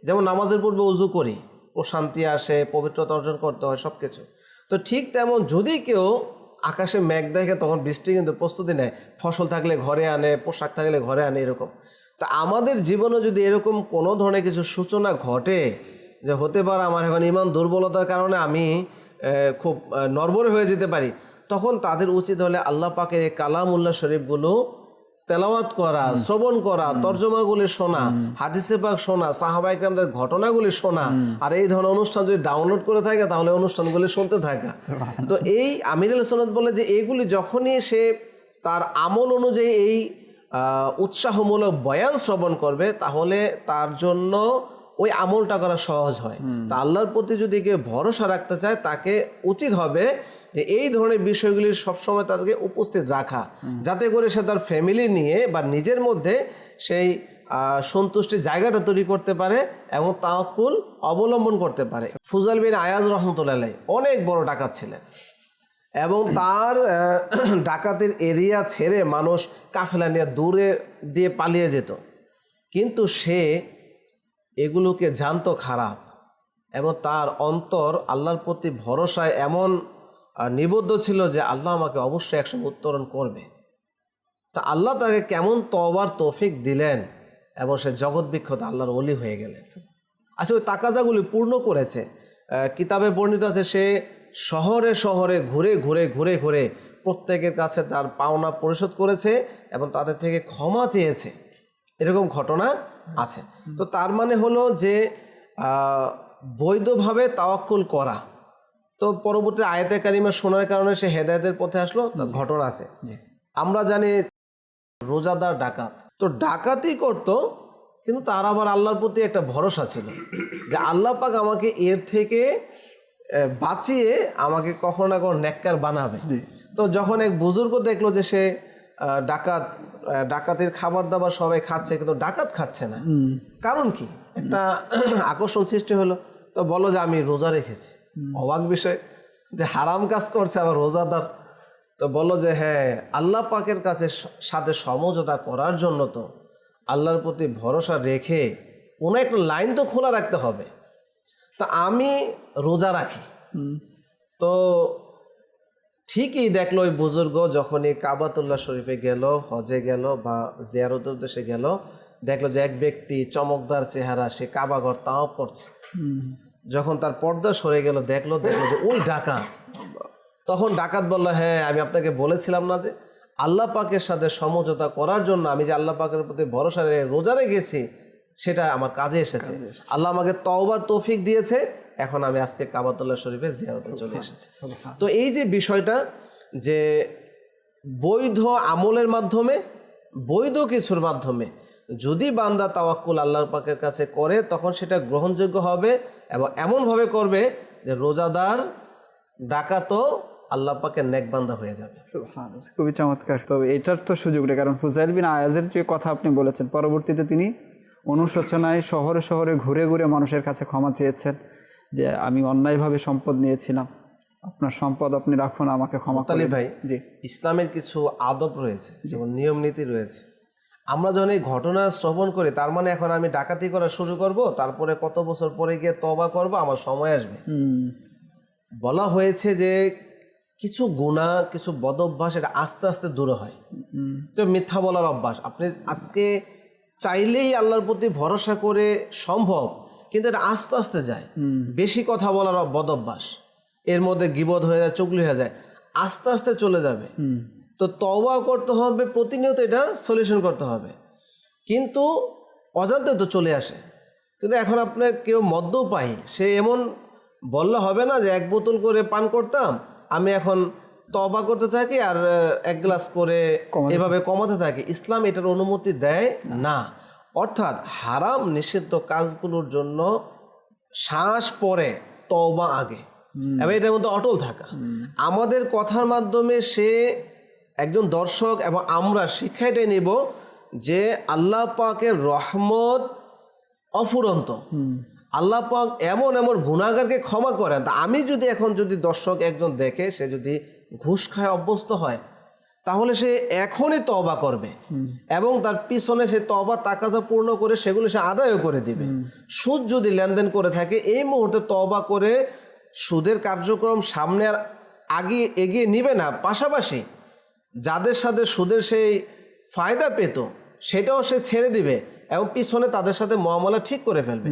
যেমন নামাজের পূর্বে উজু করি, প্রশান্তি আসে, পবিত্রতা অর্জন করতে হয় সব কিছু, তো ঠিক তেমন যদি কেউ আকাশে মেঘ দেখে তখন বৃষ্টি কিন্তু প্রস্তুতি নেয়, ফসল থাকলে ঘরে আনে, পোশাক থাকলে ঘরে আনে, এরকম। তা আমাদের জীবনে যদি এরকম কোনো ধরনের কিছু সূচনা ঘটে যে হতে পারে আমার এখন ইমান দুর্বলতার কারণে আমি খুব নড়বড়ে হয়ে যেতে পারি, তখন তাদের উচিত হলে আল্লাহ পাকের এই কালামুল্লাহ শরীফগুলো তেলাওয়াত করা, শ্রবণ করা, তর্জমাগুলি শোনা, হাদিসে পাক শোনা, সাহাবা ইকরামদের ঘটনাগুলি শোনা, আর এই ধরনের অনুষ্ঠান যদি ডাউনলোড করে থাকে তাহলে অনুষ্ঠানগুলি শুনতে থাকা। তো এই আমির আহলে সুন্নাত বলে যে এইগুলি যখনই সে তার আমল অনুযায়ী এই উৎসাহমূলক বয়ান শ্রবণ করবে, তাহলে তার জন্য ওই আমলটা করা সহজ হয়। তা আল্লাহর প্রতি যদি কেউ ভরসা রাখতে চায়, তাকে উচিত হবে যে এই ধরনের বিষয়গুলি সবসময় তাদেরকে উপস্থিত রাখা, যাতে করে সে তার ফ্যামিলি নিয়ে বা নিজের মধ্যে সেই সন্তুষ্টির জায়গাটা তৈরি করতে পারে এবং তাওয়াক্কুল অবলম্বন করতে পারে। ফুজাল বিন আয়াজ রহমতুল্লাহ আলাইহি অনেক বড় ডাকাত ছিলেন এবং তার ডাকাতের এরিয়া ছেড়ে মানুষ কাফেলা নিয়ে দূরে দিয়ে পালিয়ে যেত, কিন্তু সে এগুলোকে জানতো খারাপ এবং তার অন্তর আল্লাহর প্রতি ভরসায় এমন নিবদ্ধ ছিল যে আল্লাহ আমাকে অবশ্যই একসময় উত্তরণ করবে। তা আল্লাহ তাকে কেমন তওবার তৌফিক দিলেন এবং সে জগৎ বিখ্যাত আল্লাহর ওলি হয়ে গেলেন। আচ্ছা, ওই তাকাজাগুলি পূর্ণ করেছে। কিতাবে বর্ণিত আছে সে শহরে শহরে ঘুরে ঘুরে ঘুরে ঘুরে প্রত্যেকের কাছে তার পাওনা পরিশোধ করেছে এবং তাদের থেকে ক্ষমা চেয়েছে, এরকম ঘটনা আছে। তো তার মানে হলো যে বৈধভাবে তাওয়াক্কুল করা। তো পরবর্তী আয়াতে কারিমা শোনার কারণে সে হেদায়েতের পথে আসলো, তার ঘটনা আছে। আমরা জানি রোজাদার ডাকাত, তো ডাকাতি করতো, কিন্তু তার আবার আল্লাহর প্রতি একটা ভরসা ছিল যে আল্লাহ পাক আমাকে এর থেকে বাঁচিয়ে আমাকে কখনো না কখনো নেককার বানাবে। তো যখন এক বুজুর্গ দেখলো যে সে ডাকাতের খাবার দাবার সবাই খাচ্ছে, কিন্তু ডাকাত খাচ্ছে না, কারণ কি, একটা আকর্ষণ সৃষ্টি হলো। তো বলো যে আমি রোজা রেখেছি। অবাক বিষয়, যে হারাম কাজ করছে আবার রোজাদার। তো বললো যে হ্যাঁ, আল্লাহ পাকের কাছে সাথে সমঝোতা করার জন্য তো আল্লাহর প্রতি ভরসা রেখে কোনো একটা লাইন তো খোলা রাখতে হবে। তা আমি রোজা রাখি। তো ঠিকই দেখলো ওই বুজুর্গ যখনই কাবাতুল্লাহ শরীফে গেল, হজে গেল বা জিয়ারতের উদ্দেশ্যে গেল, দেখলো যে এক ব্যক্তি চমকদার চেহারা, সে কাবাঘর তাও করছে। যখন তার পর্দা সরে গেল, দেখলো যে ওই ডাকাত। তখন ডাকাত বলল, হ্যাঁ আমি আপনাকে বলেছিলাম না যে আল্লাহ পাকের সাথে সমঝোতা করার জন্য আমি যে আল্লাহ পাকের প্রতি ভরসা রেখে রোজা রেখেছি, সেটা আমার কাজে এসেছে। আল্লাহ আমাকে তওবার তৌফিক দিয়েছে, এখন আমি আজকে কাবাতুল্লাহ শরীফে জিয়ারতে চলে এসেছি। তো এই যে বিষয়টা, যে বৈধ আমলের মাধ্যমে, বৈধ কিছুর মাধ্যমে যদি বান্দা তাওয়াক্কুল আল্লাহর পাকের কাছে করে, তখন সেটা গ্রহণযোগ্য হবে এবং এমনভাবে করবে যে রোজাদার ডাকাতও আল্লাহ পাকের নেক বান্দা হয়ে যাবে। সুবহানাল্লাহ, খুবই চমৎকার। তবে এটার তো সুযোগ নেই, কারণ ফুজাইল বিন আয়াজের যে কথা আপনি বলেছেন, পরবর্তীতে তিনি অনুশোচনায় শহরে শহরে ঘুরে ঘুরে মানুষের কাছে ক্ষমা চেয়েছেন যে আমি অন্যায়ভাবে সম্পদ নিয়েছিলাম, আপনার সম্পদ আপনি রাখুন, আমাকে ক্ষমা করে ভাই। জি, ইসলামের কিছু আদব রয়েছে, যেমন নিয়ম নীতি রয়েছে। আমরা যখন এই ঘটনা শ্রবণ করি, তার মানে এখন আমি ডাকাতি করা শুরু করব, তারপরে কত বছর পরে গিয়ে তওবা করব, আমার সময় আসবে। বলা হয়েছে যে কিছু গুনাহ, কিছু বদ অভ্যাস এটা আস্তে আস্তে দূর হয়। তো মিথ্যা বলার অভ্যাস, আপনি আজকে চাইলেই আল্লাহর প্রতি ভরসা করে সম্ভব, কিন্তু এটা আস্তে আস্তে যায়। বেশি কথা বলার বদ অভ্যাস, এর মধ্যে গীবত হয়ে যায়, চুগলি হয়ে যায়, আস্তে আস্তে চলে যাবে। তো তওবা করতে হবে, প্রতিনিয়ত এটা সলিউশন করতে হবে। কিন্তু অজান্তে তো চলে আসে। কিন্তু এখন আপনার কেউ মদ্যপায়ী, সে এমন বললে হবে না যে এক বোতল করে পান করতাম, আমি এখন তওবা করতে থাকি আর এক গ্লাস করে এভাবে কমাতে থাকি। ইসলাম এটার অনুমতি দেয় না। অর্থাৎ হারাম নিষিদ্ধ কাজগুলোর জন্য শ্বাস পরে, তওবা আগে, এবং এটার মধ্যে অটল থাকা। আমাদের কথার মাধ্যমে সে একজন দর্শক এবং আমরা শিক্ষা এটাই নেব যে আল্লাহ পাকের রহমত অফুরন্ত। আল্লাহ পাক এমন এমন গুনাহগারকে ক্ষমা করেন। তা আমি যদি এখন যদি দর্শক একজন দেখে সে যদি ঘুষ খায় অভ্যস্ত হয়, তাহলে সে এখনই তওবা করবে এবং তার পিছনে সে তওবা তাকাজা পূর্ণ করে সেগুলো সে আদায়ও করে দিবে। সুদ যদি লেনদেন করে থাকে, এই মুহূর্তে তওবা করে সুদের কার্যক্রম সামনে আর আগে এগিয়ে নিবে না, পাশাপাশি যাদের সাথে সুদের সেই ফায়দা পেত সেটাও সে ছেড়ে দিবে এবং পিছনে তাদের সাথে মুআমালা ঠিক করে ফেলবে।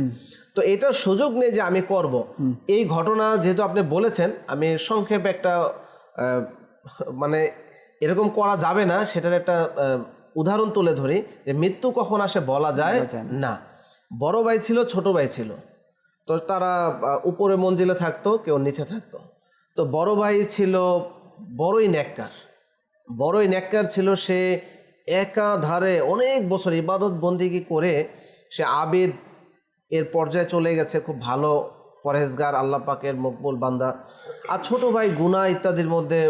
তো এটার সুযোগ নেই যে আমি করব। এই ঘটনা যেহেতু আপনি বলেছেন, আমি সংক্ষেপে একটা মানে এরকম করা যাবে না সেটার একটা উদাহরণ তুলে ধরি যে মৃত্যু কখন আসে বলা যায় না। বড় ভাই ছিল, ছোট ভাই ছিল, তো তারা উপরে মঞ্জিলে থাকতো, কেউ নিচে থাকতো। তো বড় ভাই ছিল বড়ই নেককার ছিল। সে একাধারে অনেক বছর ইবাদত বন্দিগি করে সে আবিদ এর পর্যায়ে চলে গেছে, খুব ভালো পরহেজগার, আল্লাহ পাকের মকবুল বান্দা। আর ছোট ভাই গুনাহ ইত্যাদির মধ্যে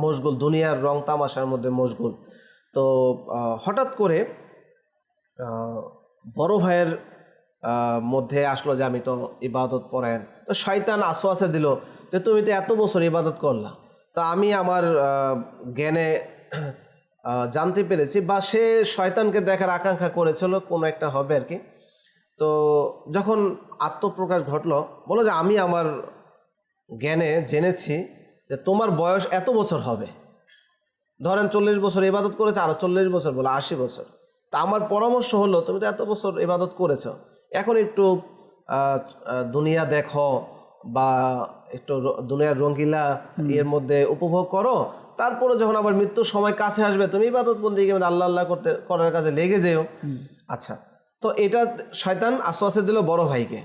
মশগুল, দুনিয়ার রং তামাশার মধ্যে মশগুল। তো হঠাৎ করে বড় ভাইয়ের মধ্যে আসলো যে আমি তো ইবাদত পরায়ণ। তো শয়তান আসওয়াসা দিল যে তুমি তো এত বছর ইবাদত করলা, তা আমি আমার জ্ঞানে জানতে পেরেছি, বা সে শয়তানকে দেখার আকাঙ্ক্ষা করেছিল কোনো একটা হবে আর কি। তো যখন আত্মপ্রকাশ ঘটলো, বলো যে আমি আমার জ্ঞানে জেনেছি যে তোমার বয়স এত বছর হবে, ধরেন 40 বছর ইবাদত করেছে, আরও 40 বছর, বলে 80 বছর। তা আমার পরামর্শ হলো তুমি তো এত বছর ইবাদত করেছ, এখন একটু দুনিয়া দেখো বা একটু দুনিয়ার রঙ্গিলা এর মধ্যে উপভোগ করো, তারপরে যখন আবার মৃত্যুর সময় কাছে আসবে তুমি ইবাদত বন্দেগী আল্লাহ আল্লাহ করার কাজে লেগে যেও। আচ্ছা, তো এটা শয়তান আশ্বাসে দিল বড় ভাইকে।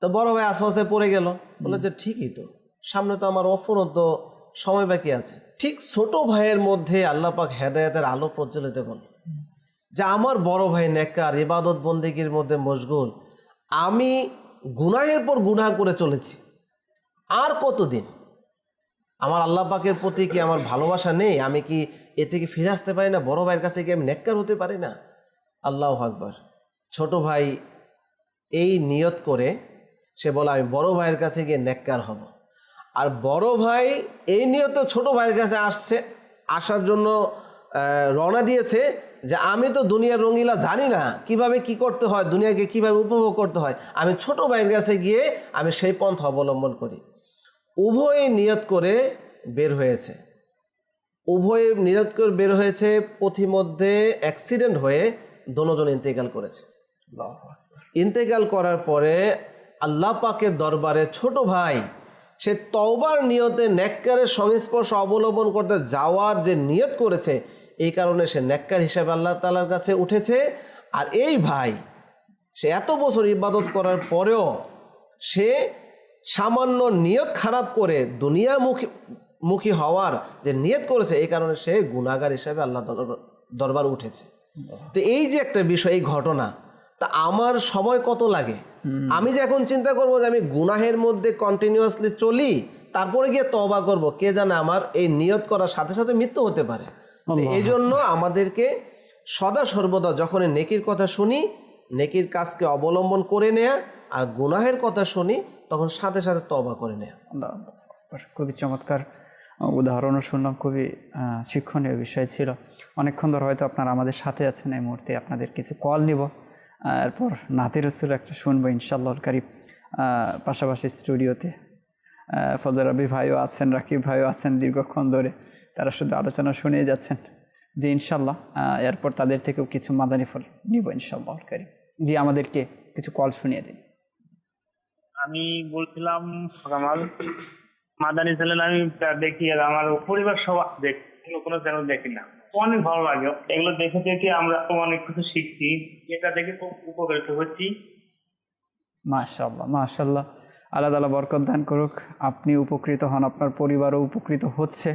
তো বড় ভাই আশ্বাসে পড়ে গেল, বলে যে ঠিকই তো, সামনে তো আমার অফুরন্ত সময় বাকি আছে। ঠিক ছোট ভাইয়ের মধ্যে আল্লাহ পাক হেদায়েতের আলো প্রজ্বলিত করল যে আমার বড় ভাই নেককার, ইবাদত বন্দেগীর মধ্যে মশগুল, আমি গুনাহের পর গুনাহ করে চলেছি, আর কতদিন? আমার আল্লাহ পাকের প্রতি কি আমার ভালোবাসা নেই? আমি কি এ থেকে ফিরে আসতে পারি না? বড় ভাইয়ের কাছে কি আমি নেককার হতে পারি না? আল্লাহু আকবার। ছোট ভাই এই নিয়ত করে সে বলে আমি বড় ভাইয়ের কাছে গিয়ে নেককার হব। আর বড় ভাই এই নিয়তে ছোট ভাইয়ের কাছে আসার জন্য রওনা দিয়েছে যে আমি তো দুনিয়ার রঙিলা জানি না, কিভাবে কি করতে হয়, দুনিয়াকে কিভাবে উপভোগ করতে হয়, আমি ছোট ভাইয়ের কাছে গিয়ে আমি সেই পন্থা অবলম্বন করি। উভয়ে নিয়ত করে বের হয়েছে, উভয়ে নিয়ত করে বের হয়েছে, পথিমধ্যে অ্যাক্সিডেন্ট হয়ে দোনোজন ইন্তেকাল করেছে। ইন্তেকাল করার পরে আল্লাহ পাকের দরবারে ছোট ভাই সে তওবার নিয়তে নেককারের সংস্পর্শ অবলম্বন করতে যাওয়ার যে নিয়ত করেছে, এই কারণে সে নেককার হিসাবে আল্লাহ তাআলার কাছে উঠেছে। আর এই ভাই সে এত বছর ইবাদত করার পরেও সে সামান্য নিয়ত খারাপ করে দুনিয়ামুখী হওয়ার যে নিয়ত করেছে, এই কারণে সে গুনাহগার হিসাবে আল্লাহ দরবার উঠেছে। তো এই যে একটা বিষয়, এই ঘটনা, তা আমার সময় কত লাগে? আমি যে এখন চিন্তা করবো যে আমি গুনাহের মধ্যে কন্টিনিউয়াসলি চলি, তারপরে গিয়ে তওবা করব, কে জানে আমার এই নিয়ত করার সাথে সাথে মৃত্যু হতে পারে। এই জন্য আমাদেরকে সদা সর্বদা যখন নেকির কথা শুনি, নেকির কাজকে অবলম্বন করে নেয়া, আর গুনাহের কথা শুনি তখন সাথে সাথে তওবা করে নেয়া। খুবই চমৎকার উদাহরণও শুনলাম, খুবই শিক্ষণীয় বিষয় ছিল। অনেকক্ষণ ধরে হয়তো আপনারা আমাদের সাথে আছেন, এই মুহূর্তে আপনাদের কিছু কল নিব, এরপর নাতে রসুল একটা শুনবো ইনশাআল্লাহ কারীম। পাশাপাশি স্টুডিওতে ফজল রবি ভাইও আছেন, রাকিব ভাইও আছেন, দীর্ঘক্ষণ ধরে তারা শুধু আলোচনা শুনিয়ে যাচ্ছেন। জি ইনশাআল্লাহ এরপর তাদের থেকেও কিছু মাদানী ফল নিব ইনশাআল্লাহ কারীম। জি আমাদেরকে কিছু কল শুনিয়ে দিন। আমি বলছিলাম কামাল, মাদানী চ্যানেল আমি দেখি, আর আমার পরিবার সবাই দেখি, কোনো চ্যানেল দেখি না। অনেক ভালো লাগে এগুলো দেখে দেখে, আমরা অনেক কিছু শিখছি, এটা দেখে খুব উপকৃত হচ্ছি। মাশাআল্লাহ মাশাআল্লাহ, আল্লাহ তাআলা বরকত দান করুক, আপনি উপকৃত হন, আপনার পরিবারও উপকৃত হচ্ছে,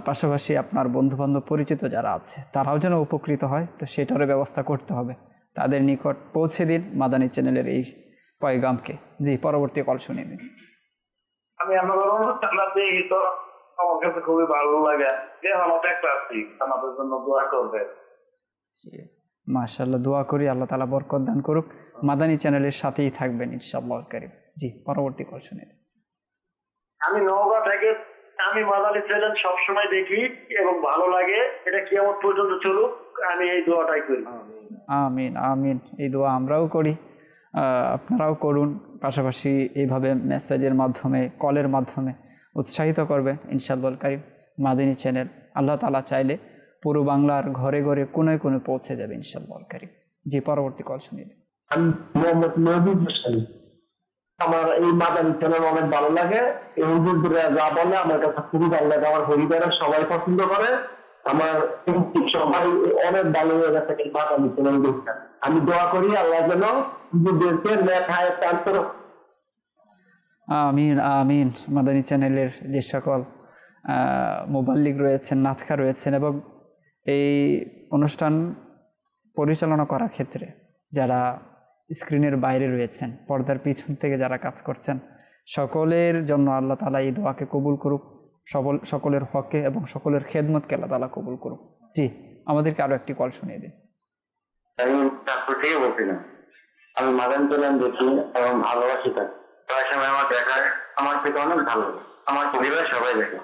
পাশাপাশি আপনার বন্ধুবান্ধব পরিচিত যারা আছে তারাও যেন উপকৃত হয়, তো সেটারও ব্যবস্থা করতে হবে। তাদের নিকট পৌঁছে দিন মাদানী চ্যানেলের এই পয়গামকে। জি পরবর্তী কল শুনিয়ে দিন। আমি আমার দেখি তো আমার কাছে খুবই ভালো লাগে, যে আমাদের একটা আছি আমাদের জন্য দোয়া করবে। মাশাআল্লাহ, দোয়া করি আল্লাহ তাআলা বরকত দান করুক, মাদানী চ্যানেলের সাথেই থাকবেন ইনশাআল্লাহ কারীম। জি পরবর্তী কল শুনিয়ে দিন। আমি নওগাঁ থেকে, আমি মাদানী চ্যানেল সবসময় দেখি এবং ভালো লাগে, এটা কিয়ামত পর্যন্ত চলুক, আমি এই দোয়াটাই করি। আমিন আমিন, এই দোয়া আমরাও করি, আপনারাও করুন। পাশাপাশি এইভাবে মেসেজের মাধ্যমে, কলের মাধ্যমে উৎসাহিত করবেন ইনশাআল্লাহ কারীম। মাদানী চ্যানেল আল্লাহ তাআলা চাইলে পুরো বাংলার ঘরে ঘরে কোনায় কোনায় পৌঁছে যাবে ইনশাআল্লাহ কারীম। জি পরবর্তী কল শুনিয়ে দিন। আমি মোহাম্মদ নবীদ হোসেন, আমার এই মাদানী চ্যানেল অনেক ভালো লাগে, এই হুজুররা যা বলে আমার কাছে খুবই ভালো লাগে, আমার পরিবারের সবাই পছন্দ করে, আমার সবাই অনেক ভালো হয়ে গেছে এই মাদানী চ্যানেল দেখতে। আমি দোয়া করি আল্লাহ যেন হুজুরদেরকে নেক হায়াত দান করে। আমিন আমিন। মাদানী চ্যানেলের যে সকল মুবাল্লিগ রয়েছেন, নাতখা রয়েছেন, এবং এই অনুষ্ঠান পরিচালনা করার ক্ষেত্রে যারা স্ক্রিনের বাইরে রয়েছেন, পর্দার পিছন থেকে যারা কাজ করছেন, সকলের জন্য আল্লাহ তাআলা এই দোয়াকে কবুল করুক, সকলের হকে এবং সকলের খেদমতকে আল্লাহ তাআলা কবুল করুক। জি আমাদেরকে আরো একটি কল শুনিয়ে দিন। আমি তারপর থেকে বলছিলাম, আমি মাদানী চ্যানেল দেখি এবং ভালোবাসি তাকে, প্রায় সময় আমার দেখায়, আমার থেকে অনেক ভালো, আমার পরিবার সবাই দেখে।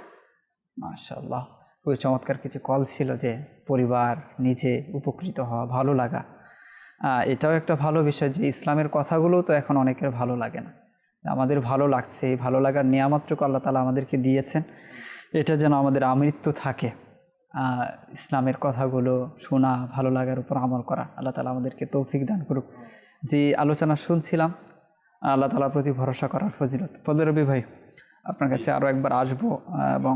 মাশাআল্লাহ, খুবই চমৎকার কিছু কল ছিল যে পরিবার, নিজে উপকৃত হওয়া, ভালো লাগা। এটাও একটা ভালো বিষয় যে ইসলামের কথাগুলো তো এখন অনেকের ভালো লাগে না, আমাদের ভালো লাগছে। এই ভালো লাগার নিয়ামতটুকু আল্লাহ তাআলা আমাদেরকে দিয়েছেন, এটা যেন আমাদের আমৃত্যু থাকে। ইসলামের কথাগুলো শোনা, ভালো লাগার উপর আমল করা, আল্লাহ তাআলা আমাদেরকে তৌফিক দান করুক। যে আলোচনা শুনছিলাম আল্লাহ তাআলার প্রতি ভরসা করার ফজিলত। ফজল রবি ভাই, আপনার কাছে আরও একবার আসবো এবং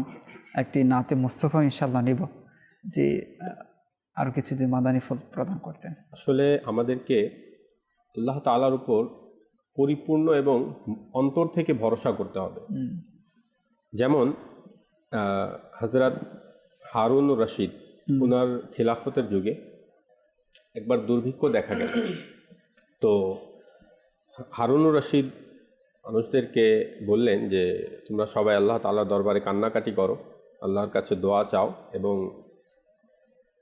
একটি নাতে মুস্তফা ইনশাআল্লাহ নিব, যে আরও কিছু যদি মাদানী ফল প্রদান করতেন। আসলে আমাদেরকে আল্লাহ তাআলার উপর পরিপূর্ণ এবং অন্তর থেকে ভরসা করতে হবে। যেমন হযরত হারুন রশিদ, ওনার খিলাফতের যুগে একবার দুর্ভিক্ষ দেখা গেল। তো হারুন রশিদ মানুষদেরকে বললেন যে তোমরা সবাই আল্লাহ তাআলার দরবারে কান্নাকাটি করো, আল্লাহর কাছে দোয়া চাও, এবং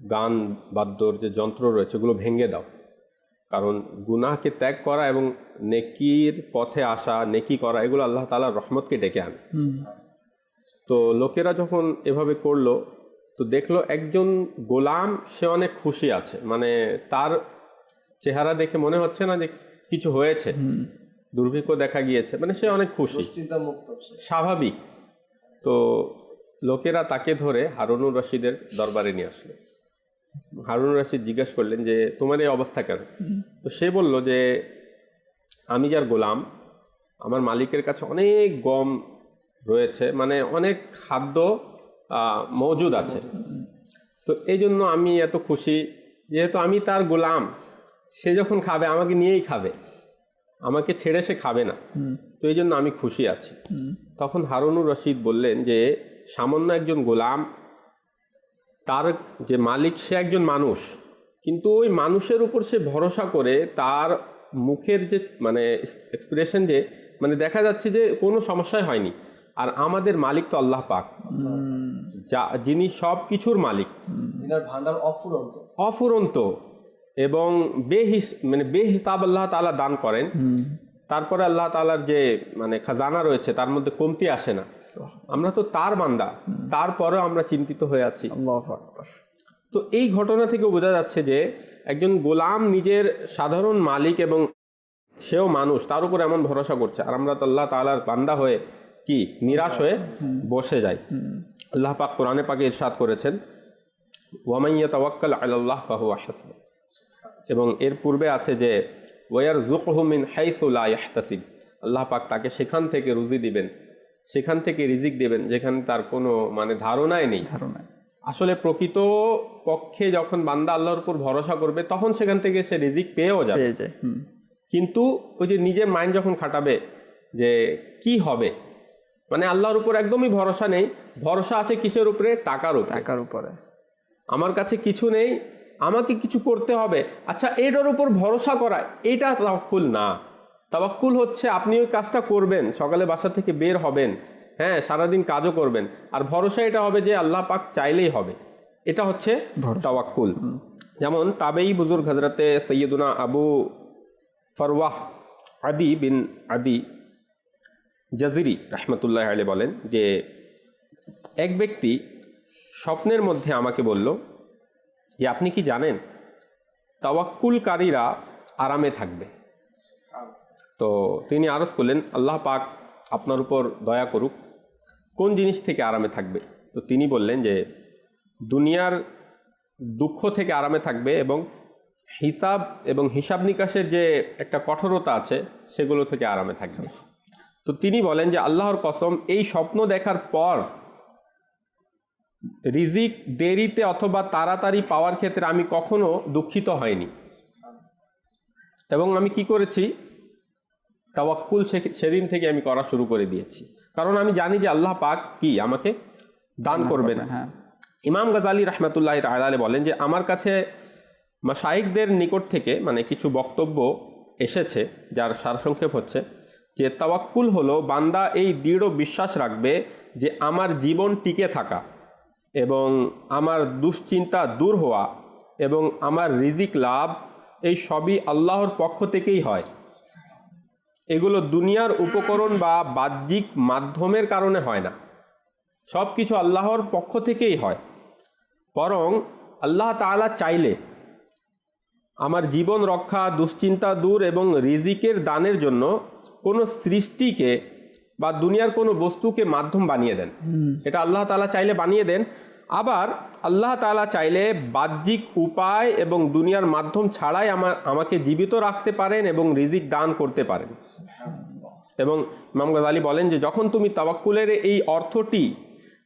গান বাদ্যর যে যন্ত্র রয়েছে ওগুলো ভেঙে দাও, কারণ গুনাহকে ত্যাগ করা এবং নেকির পথে আসা, নেকি করা, এগুলো আল্লাহ তাআলার রহমতকে ডেকে আনে। তো লোকেরা যখন এভাবে করলো, তো দেখলো একজন গোলাম সে অনেক খুশি আছে, মানে তার চেহারা দেখে মনে হচ্ছে না যে কিছু হয়েছে, দুর্ভিক্ষ দেখা গিয়েছে, মানে সে অনেক খুশি, চিন্তা মুক্ত স্বাভাবিক। তো লোকেরা তাকে ধরে হারুনুর রশিদের দরবারে নিয়ে আসলো। হারুনুর রশিদ জিজ্ঞেস করলেন যে তোমার এই অবস্থা কেন? তো সে বলল যে আমি যার গোলাম, আমার মালিকের কাছে অনেক গম রয়েছে, মানে অনেক খাদ্য মজুদ আছে, তো এই জন্য আমি এত খুশি, যেহেতু আমি তার গোলাম, সে যখন খাবে আমাকে নিয়েই খাবে, আমাকে ছেড়ে সে খাবে না, তো এই জন্য আমি খুশি আছি। তখন হারুনুর রশিদ বললেন যে সামান্য একজন গোলাম, তার যে মালিক সে একজন মানুষ, কিন্তু ওই মানুষের উপর সে ভরসা করে, তার মুখের যে মানে এক্সপ্রেশন, যে মানে দেখা যাচ্ছে যে কোনো সমস্যাই হয়নি। আর আমাদের মালিক তো আল্লাহ পাক, যা যিনি সব কিছুর মালিক, যিনার ভান্ডার অফুরন্ত অফুরন্ত এবং বেহিসাব আল্লাহ তাআলা দান করেন। তারপরে আল্লাহ তাআলার যে মানে খাজানা রয়েছে তার মধ্যে কমতি আসে না। আমরা তো তার বান্দা, তারপরেও আমরা চিন্তিত হয়ে আছি। আল্লাহু আকবার। তো এই ঘটনা থেকে বোঝা যাচ্ছে যে একজন গোলাম নিজের সাধারণ মালিক এবং সেও মানুষ, তার উপর এমন ভরসা করছে, আর আমরা তো আল্লাহ তাআলার বান্দা হয়ে কি নিরাশ হয়ে বসে যাই। আল্লাহ পাক কোরআনে পাকে ইরশাদ করেছেন, ওয়ামান ইয়াতাওয়াক্কাল আলাল্লাহ ফাহুয়া হাসবুহ, এবং এর পূর্বে আছে যে ওয়ারযুকহু মিন হাইসু লা ইয়াহতাসিব, আল্লাহ পাক তাকে সেখান থেকে রুজি দিবেন, সেখান থেকে রিজিক দিবেন যেখানে তার কোনো মানে ধারণাই নেই। আসলে প্রকৃত পক্ষে যখন বান্দা আল্লাহর উপর ভরসা করবে তখন সেখান থেকে সে রিজিক পেয়েও যাবে। কিন্তু ওই যে নিজের মাইন্ড যখন খাটাবে যে কি হবে, মানে আল্লাহর উপর একদমই ভরসা নেই, ভরসা আছে কিসের উপরে? টাকার উপরে। আমার কাছে কিছু নেই, আমাকে কিছু করতে হবে, আচ্ছা এটার উপর ভরসা করা, এটা তাওয়াক্কুল না। তাওয়াক্কুল হচ্ছে আপনি ওই কাজটা করবেন, সকালে বাসা থেকে বের হবেন, হ্যাঁ সারাদিন কাজও করবেন, আর ভরসা এটা হবে যে আল্লাহ পাক চাইলেই হবে, এটা হচ্ছে তাওয়াক্কুল। যেমন তাবেই বুজুর্গ হযরতে সৈয়দুনা আবু ফরওয়াহ আদি বিন আদি জাজিরি রহমতুল্লাহ আলাইহি বলেন যে এক ব্যক্তি স্বপ্নের মধ্যে আমাকে বলল যে আপনি কি জানেন তাওয়াক্কুলকারীরা আরামে থাকবে? তো তিনি আরজ করলেন আল্লাহ পাক আপনার উপর দয়া করুক, কোন জিনিস থেকে আরামে থাকবে? তো তিনি বললেন যে দুনিয়ার দুঃখ থেকে আরামে থাকবে এবং হিসাব এবং হিসাব নিকাশের যে একটা কঠোরতা আছে সেগুলো থেকে আরামে থাকবে। তো তিনি বলেন যে আল্লাহর কসম, এই স্বপ্ন দেখার পর রিজিক দেরিতে অথবা তাড়াতাড়ি পাওয়ার ক্ষেত্রে আমি কখনো দুঃখিত হয়নি, এবং আমি কি করেছি? তাওয়াক্কুল সেদিন থেকে আমি করা শুরু করে দিয়েছি, কারণ আমি জানি যে আল্লাহ পাক কি আমাকে দান করবেন। ইমাম গাজালি রহমতুল্লাহ তাআলা বলেন যে আমার কাছে মাশায়েখদের নিকট থেকে মানে কিছু বক্তব্য এসেছে যার সারসংক্ষেপ হচ্ছে যে তাওয়াক্কুল হলো বান্দা এই দৃঢ় বিশ্বাস রাখবে যে আমার জীবন টিকে থাকা এবং আমার দুশ্চিন্তা দূর হওয়া এবং আমার রিজিক লাভ, এই সবই আল্লাহর পক্ষ থেকেই হয়। এগুলো দুনিয়ার উপকরণ বা বাহ্যিক মাধ্যমের কারণে হয় না, সব কিছু আল্লাহর পক্ষ থেকেই হয়। বরং আল্লাহ তাআলা চাইলে আমার জীবন রক্ষা, দুশ্চিন্তা দূর এবং রিজিকের দানের জন্য কোনো সৃষ্টিকে বা দুনিয়ার কোনো বস্তুকে মাধ্যম বানিয়ে দেন। এটা আল্লাহ তাআলা চাইলে বানিয়ে দেন। আবার আল্লাহ তাআলা চাইলে বাহ্যিক উপায় এবং দুনিয়ার মাধ্যম ছাড়াই আমাকে জীবিত রাখতে পারেন এবং রিজিক দান করতে পারেন। এবং ইমাম গাজালি বলেন যে যখন তুমি তাওয়াক্কুলের এই অর্থটি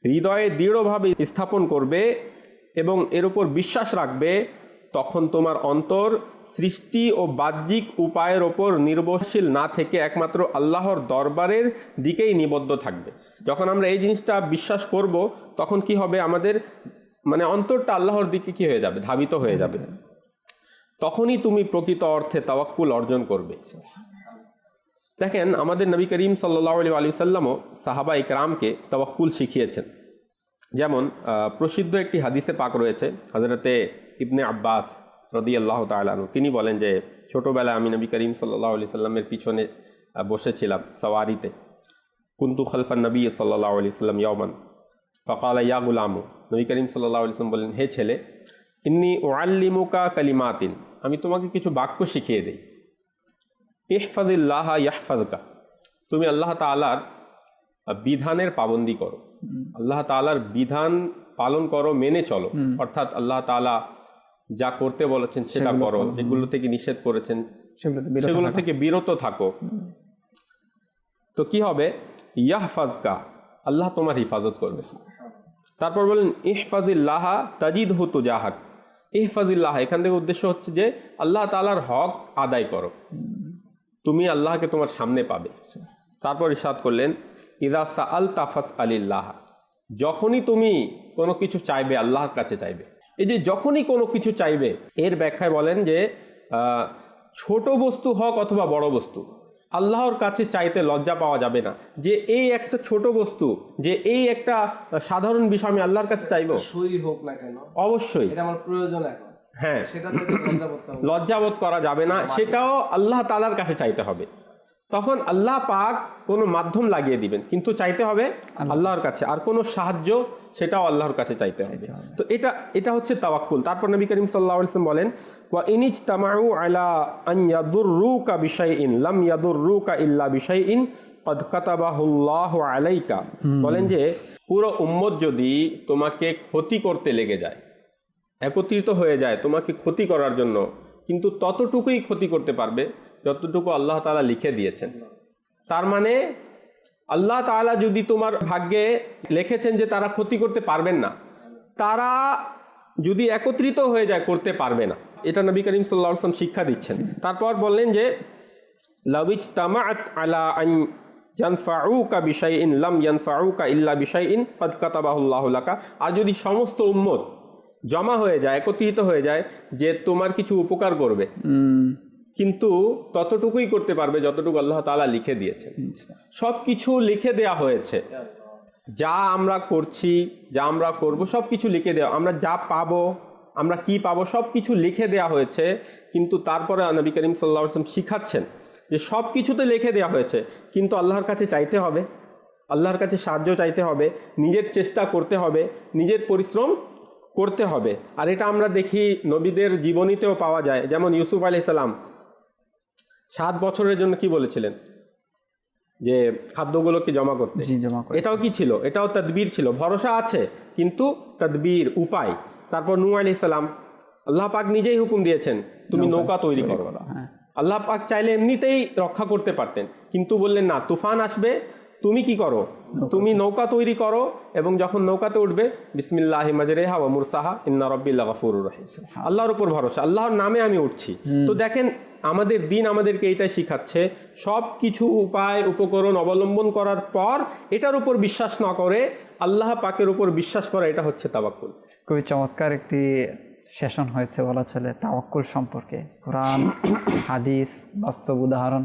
হৃদয়ে দৃঢ়ভাবে স্থাপন করবে এবং এর উপর বিশ্বাস রাখবে, তখন তোমার অন্তর সৃষ্টি ও বাহ্যিক উপায়ের ওপর নির্ভরশীল না থেকে একমাত্র আল্লাহর দরবারের দিকেই নিবদ্ধ থাকবে। যখন আমরা এই জিনিসটা বিশ্বাস করব তখন কি হবে? আমাদের মানে অন্তরটা আল্লাহর দিকে কি হয়ে যাবে? ধাবিত হয়ে যাবে। তখনই তুমি প্রকৃত অর্থে তাওয়াক্কুল অর্জন করবে। দেখেন আমাদের নবী করিম সাল্লাল্লাহু আলাইহি ওয়াসাল্লামও সাহাবা ইকরামকে তাওয়াক্কুল শিখিয়েছেন। যেমন প্রসিদ্ধ একটি হাদিসে পাক রয়েছে, হযরতে ইবনে আব্বাস রাদিয়াল্লাহু তাআলা আনহু, তিনি বলেন যে ছোটোবেলায় আমি নবী করিম সাল্লাল্লাহু আলাইহি সাল্লামের পিছনে বসেছিলাম সাওয়ারিতে। কুনতু খালফান নবী সাল্লাল্লাহু আলাইহি সাল্লাম ইয়াওমান ফাকালা ইয়া গুলামু, নবী করিম সাল্লাল্লাহু আলাইহি সাল্লাম বলেন, হে ছেলে, ইন্নী উআল্লিমুকা কালিমাতিন, আমি তোমাকে কিছু বাক্য শিখিয়ে দেই। ইহফাজিল্লাহা ইয়াহফাজকা, তুমি আল্লাহ তাআলার বিধানের পাবন্দি করো, আল্লাহ তাআলার বিধান পালন করো, মেনে চলো, অর্থাৎ আল্লাহ তাআলা যা করতে বলেছেন সেটা করো, যেগুলো থেকে নিষেধ করেছেন সেগুলো থেকে বিরত থাকো। তো কি হবে? ইয়াহফাজকা, আল্লাহ তোমার হিফাজত করবে। তারপর বলেন ইহফাজিল্লাহা তাজিদহু তুজাহাক, ইহফাজিল্লাহ, এখান থেকে উদ্দেশ্য হচ্ছে যে আল্লাহ তাআলার হক আদায় করো, তুমি আল্লাহকে তোমার সামনে পাবে। তারপর ইরশাদ করলেন ইযা সাআলতা ফাসআলিল্লাহ, যখনই তুমি কোনো কিছু চাইবে আল্লাহর কাছে চাইবে। এই যে যখনই কোনো কিছু চাইবে, এর ব্যাখ্যায় বলেন যে ছোট বস্তু হোক অথবা বড় বস্তু, আল্লাহর কাছে চাইতে লজ্জা পাওয়া যাবে না যে এই একটা ছোট বস্তু, যে এই একটা সাধারণ বিষয় আমি আল্লাহর কাছে চাইবো, সই হোক না কেন, অবশ্যই এটা আমার প্রয়োজন এখন, হ্যাঁ, সেটা চাইতে লজ্জাবোধ করা উচিত। লজ্জাবোধ করা যাবে না, সেটাও আল্লাহ তাআলার কাছে চাইতে হবে। তখন আল্লাহ পাক কোনো মাধ্যম লাগিয়ে দিবেন, কিন্তু চাইতে হবে আল্লাহর কাছে। আর কোনো সাহায্য সেটাও আল্লাহর কাছে চাইতে হবে। তো এটা হচ্ছে তাওয়াক্কুল। তারপর নবী করিম সাল্লাল্লাহু আলাইহি ওয়াসাল্লাম বলেন ওয়া ইনিজতামাউ আলা আন ইয়াদুররুকা বিশাইইন লাম ইয়াদুররুকা ইল্লা বিশাইইন ক্বাদ কাতাবাহুল্লাহু আলাইকা, বলেন যে পুরো উম্মত যদি তোমাকে ক্ষতি করতে লেগে যায়, একত্রিত হয়ে যায় তোমাকে ক্ষতি করার জন্য, কিন্তু ততটুকুই ক্ষতি করতে পারবে যতটুকু আল্লাহ তাআলা লিখে দিয়েছেন। তার মানে আল্লাহ তাআলা যদি তোমার ভাগ্যে লিখেছেন যে তারা ক্ষতি করতে পারবেন না, তারা যদি একত্রিত হয়ে যায় করতে পারবে না। এটা নবী করিম সাল্লাল্লাহু আলাইহি ওয়াসাল্লাম শিক্ষা দিচ্ছেন। তারপর বললেন যে লাউইজতামাআত আলা আন ইয়ানফাউকা বিশাইইন লাম ইয়ানফাউকা ইল্লা বিশাইইন ক্বাদ কাতাবাহুল্লাহু লাকা, আর যদি সমস্ত উম্মত জমা হয়ে যায়, একত্রিত হয়ে যায় যে তোমার কিছু উপকার করবে, কিন্তু ততটুকুই করতে পারবে যতটুকু আল্লাহ তাআলা লিখে দিয়েছেন। সব কিছু লিখে দেয়া হয়েছে, যা আমরা করছি, যা আমরা করব, সব কিছু লিখে দেওয়া, আমরা যা পাবো, আমরা কি পাবো, সব কিছু লিখে দেওয়া হয়েছে। কিন্তু তারপরে নবী করিম সাল্লাল্লাহু আলাইহি ওয়াসাল্লাম শিখাচ্ছেন যে সব কিছুতে লিখে দেওয়া হয়েছে, কিন্তু আল্লাহর কাছে চাইতে হবে, আল্লাহর কাছে সাহায্য চাইতে হবে, নিজের চেষ্টা করতে হবে, নিজের পরিশ্রম করতে হবে। আর এটা আমরা দেখি নবীদের জীবনীতেও পাওয়া যায়। যেমন ইউসুফ আলাইহিস সালাম 7 বছরের জন্য কি বলেছিলেন যে খাদ্যগুলোকে জমা করতে, এটাও কি ছিল? এটাও তাদবীর ছিল। ভরসা আছে কিন্তু তাদবীর, উপায়। তারপর নূহ আলাইহিস সালাম, আল্লাহ পাক নিজেই হুকুম দিয়েছেন তুমি নৌকা তৈরি করো। আল্লাহ পাক চাইলে এমনিতেই রক্ষা করতে পারতেন, কিন্তু বললেন না, তুফান আসবে, তুমি কি করো, তুমি নৌকা তৈরি করো, এবং যখন নৌকাতে উঠবে বিসমিল্লাহি মাজরিহা ওয়া মুরসাহা ইন্না রাব্বি লাগাফুরুর রহিম, আল্লাহর উপর ভরসা, আল্লাহর নামে আমি উঠছি। তো দেখেন আমাদের দিন আমাদেরকে এইটাই শিখাচ্ছে, সব কিছু উপায় উপকরণ অবলম্বন করার পর এটার উপর বিশ্বাস না করে আল্লাহ পাকের উপর বিশ্বাস করা, এটা হচ্ছে তাওয়াক্কুল। খুবই চমৎকার একটি সেশন হয়েছে বলা চলে তাওয়াক্কুল সম্পর্কে। কোরআন, হাদিস, বাস্তব উদাহরণ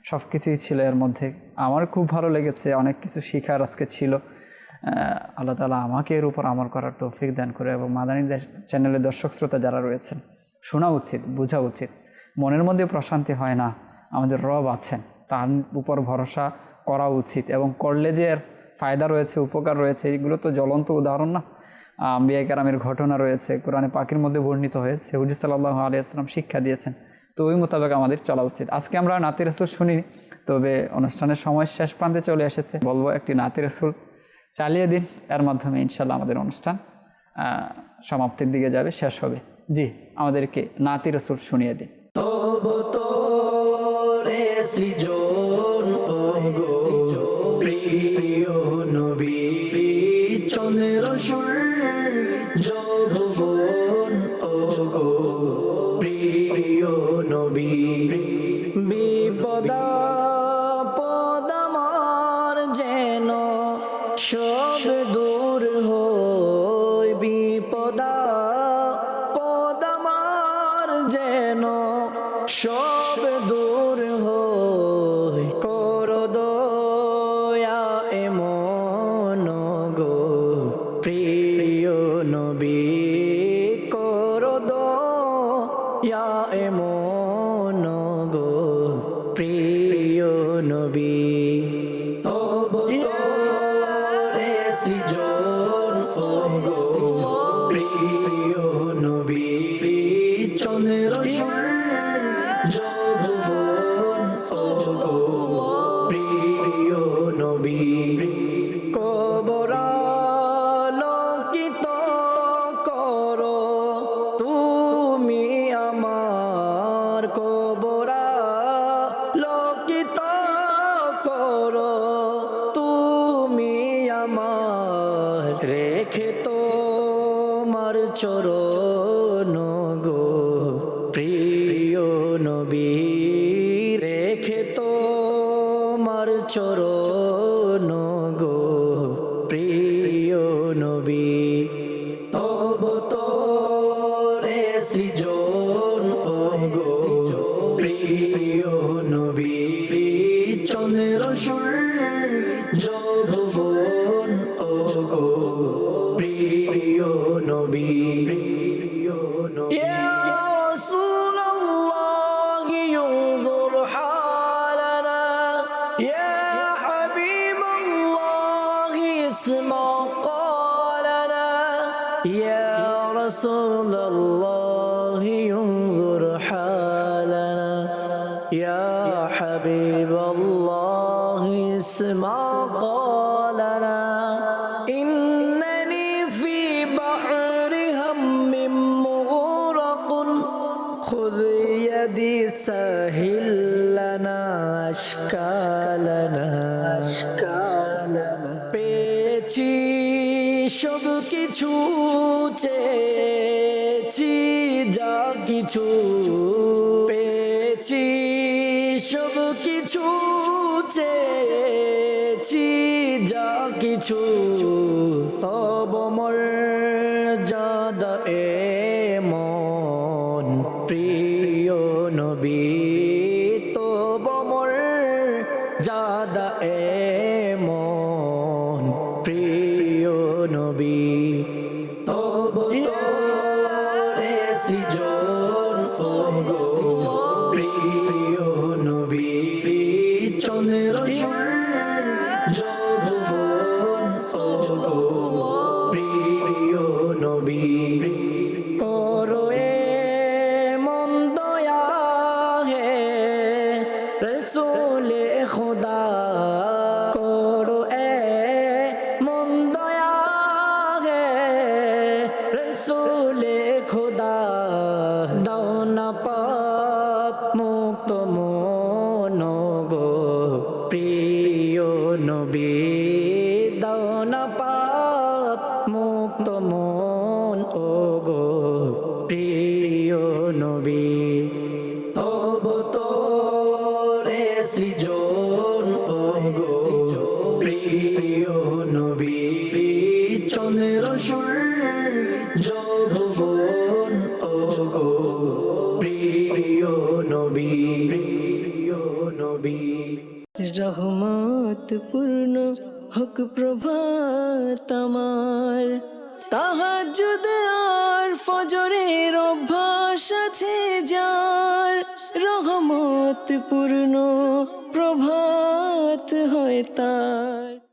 সব কিছুই ছিল এর মধ্যে। আমার খুব ভালো লেগেছে, অনেক কিছু শিখার আজকে ছিল। আল্লাহ তাআলা আমাকে এর উপর আমল করার তৌফিক দান করে, এবং মাদানী চ্যানেলের দর্শক শ্রোতা যারা রয়েছেন, শোনা উচিত, বোঝা উচিত। মনের মধ্যে প্রশান্তি হয় না, আমাদের রব আছেন, তার উপর ভরসা করা উচিত, এবং করলে যে এর ফায়দা রয়েছে, উপকার রয়েছে, এগুলো তো জ্বলন্ত উদাহরণ না। আম্বিয়া কেরামের ঘটনা রয়েছে, কোরআনে পাকের মধ্যে বর্ণিত হয়েছে, হুজুর সাল্লাল্লাহু আলাইহি ওয়াসাল্লাম শিক্ষা দিয়েছেন। তো ওই মোতাবেক আমাদের চলা উচিত। আজকে আমরা নাতি রাসূল শুনিনি, তবে অনুষ্ঠানের সময় শেষ প্রান্তে চলে এসেছে। বলবো একটি নাতি রাসূল চালিয়ে দিন, এর মাধ্যমে ইনশাল্লাহ আমাদের অনুষ্ঠান সমাপ্তির দিকে যাবে, শেষ হবে। জি, আমাদেরকে নাতি রাসূল শুনিয়ে দিন। সৃজন ওগো প্রিয় নবী, চন্দ্র সূর্য ভুবন ওগো প্রিয় নবী, বিপদ আমার যেন সব দূর হয়, বিপদ আমার যেন সব দূর হয়, কর দয়া এমন গো প্রিয় নবী, কর ইয়া এমন গো প্রিয় নবী তব তোরে সৃজন গো প্রিয় নবী চন্দ্র যৌবন গো প্রিয় নবী কবরালোকিত করো তুমি আমার কবরালোকিত করো তুমি আমার রেখে তোমার চরণ গো প্রিয় নবী রেখে তোমার চরণ গো প্রিয় নবী তব তোরে সৃজন গো প্রিয় নবী চন্দ্র যৌবন গো প্রিয় নবী ইয়া রাসূলুল্লাহ ইনজুর হালানা ইয়া হাবিবাল্লাহ ইসমা ক্বালানা ইয়া রাসূলুল্লাহ ইনজুর হালানা ইয়া হাবিবাল্লাহ ইসমা ক্বালানা إنني في بحر هم مغرق خذ يدي سهل لنا أشكالنا পেয়েছি সব কিছু চেয়েছি যা কিছু পেয়েছি সব কিছু চেয়েছি যা কিছু তব মর্যাদা এমন প্রিয় নবী তব মর্যাদা এমন প্রিয় নবী তব তোরে সৃজন গো প্রিয় নবী চন্দ্র যৌবন গো প্রিয় নবী করো এমন দয়া হে রসূলে খুদা করো এমন দয়া হে রসূলে খুদা দাও না পাপ মুক্ত মন গো প্রিয় নবী দাও না পাপ মুক্ত মন ও গো প্রিয় নবী তব তোরে সৃজন গো প্রিয় নবী চন্দ্র যৌবন গো প্রিয় নবী প্রিয় নবী রহমত পূর্ণ হোক প্রভাত আমার তাহাজ্জুদ আর ফজরের অভ্যাস আছে যার রহমত পূর্ণ প্রভাত হয় তার।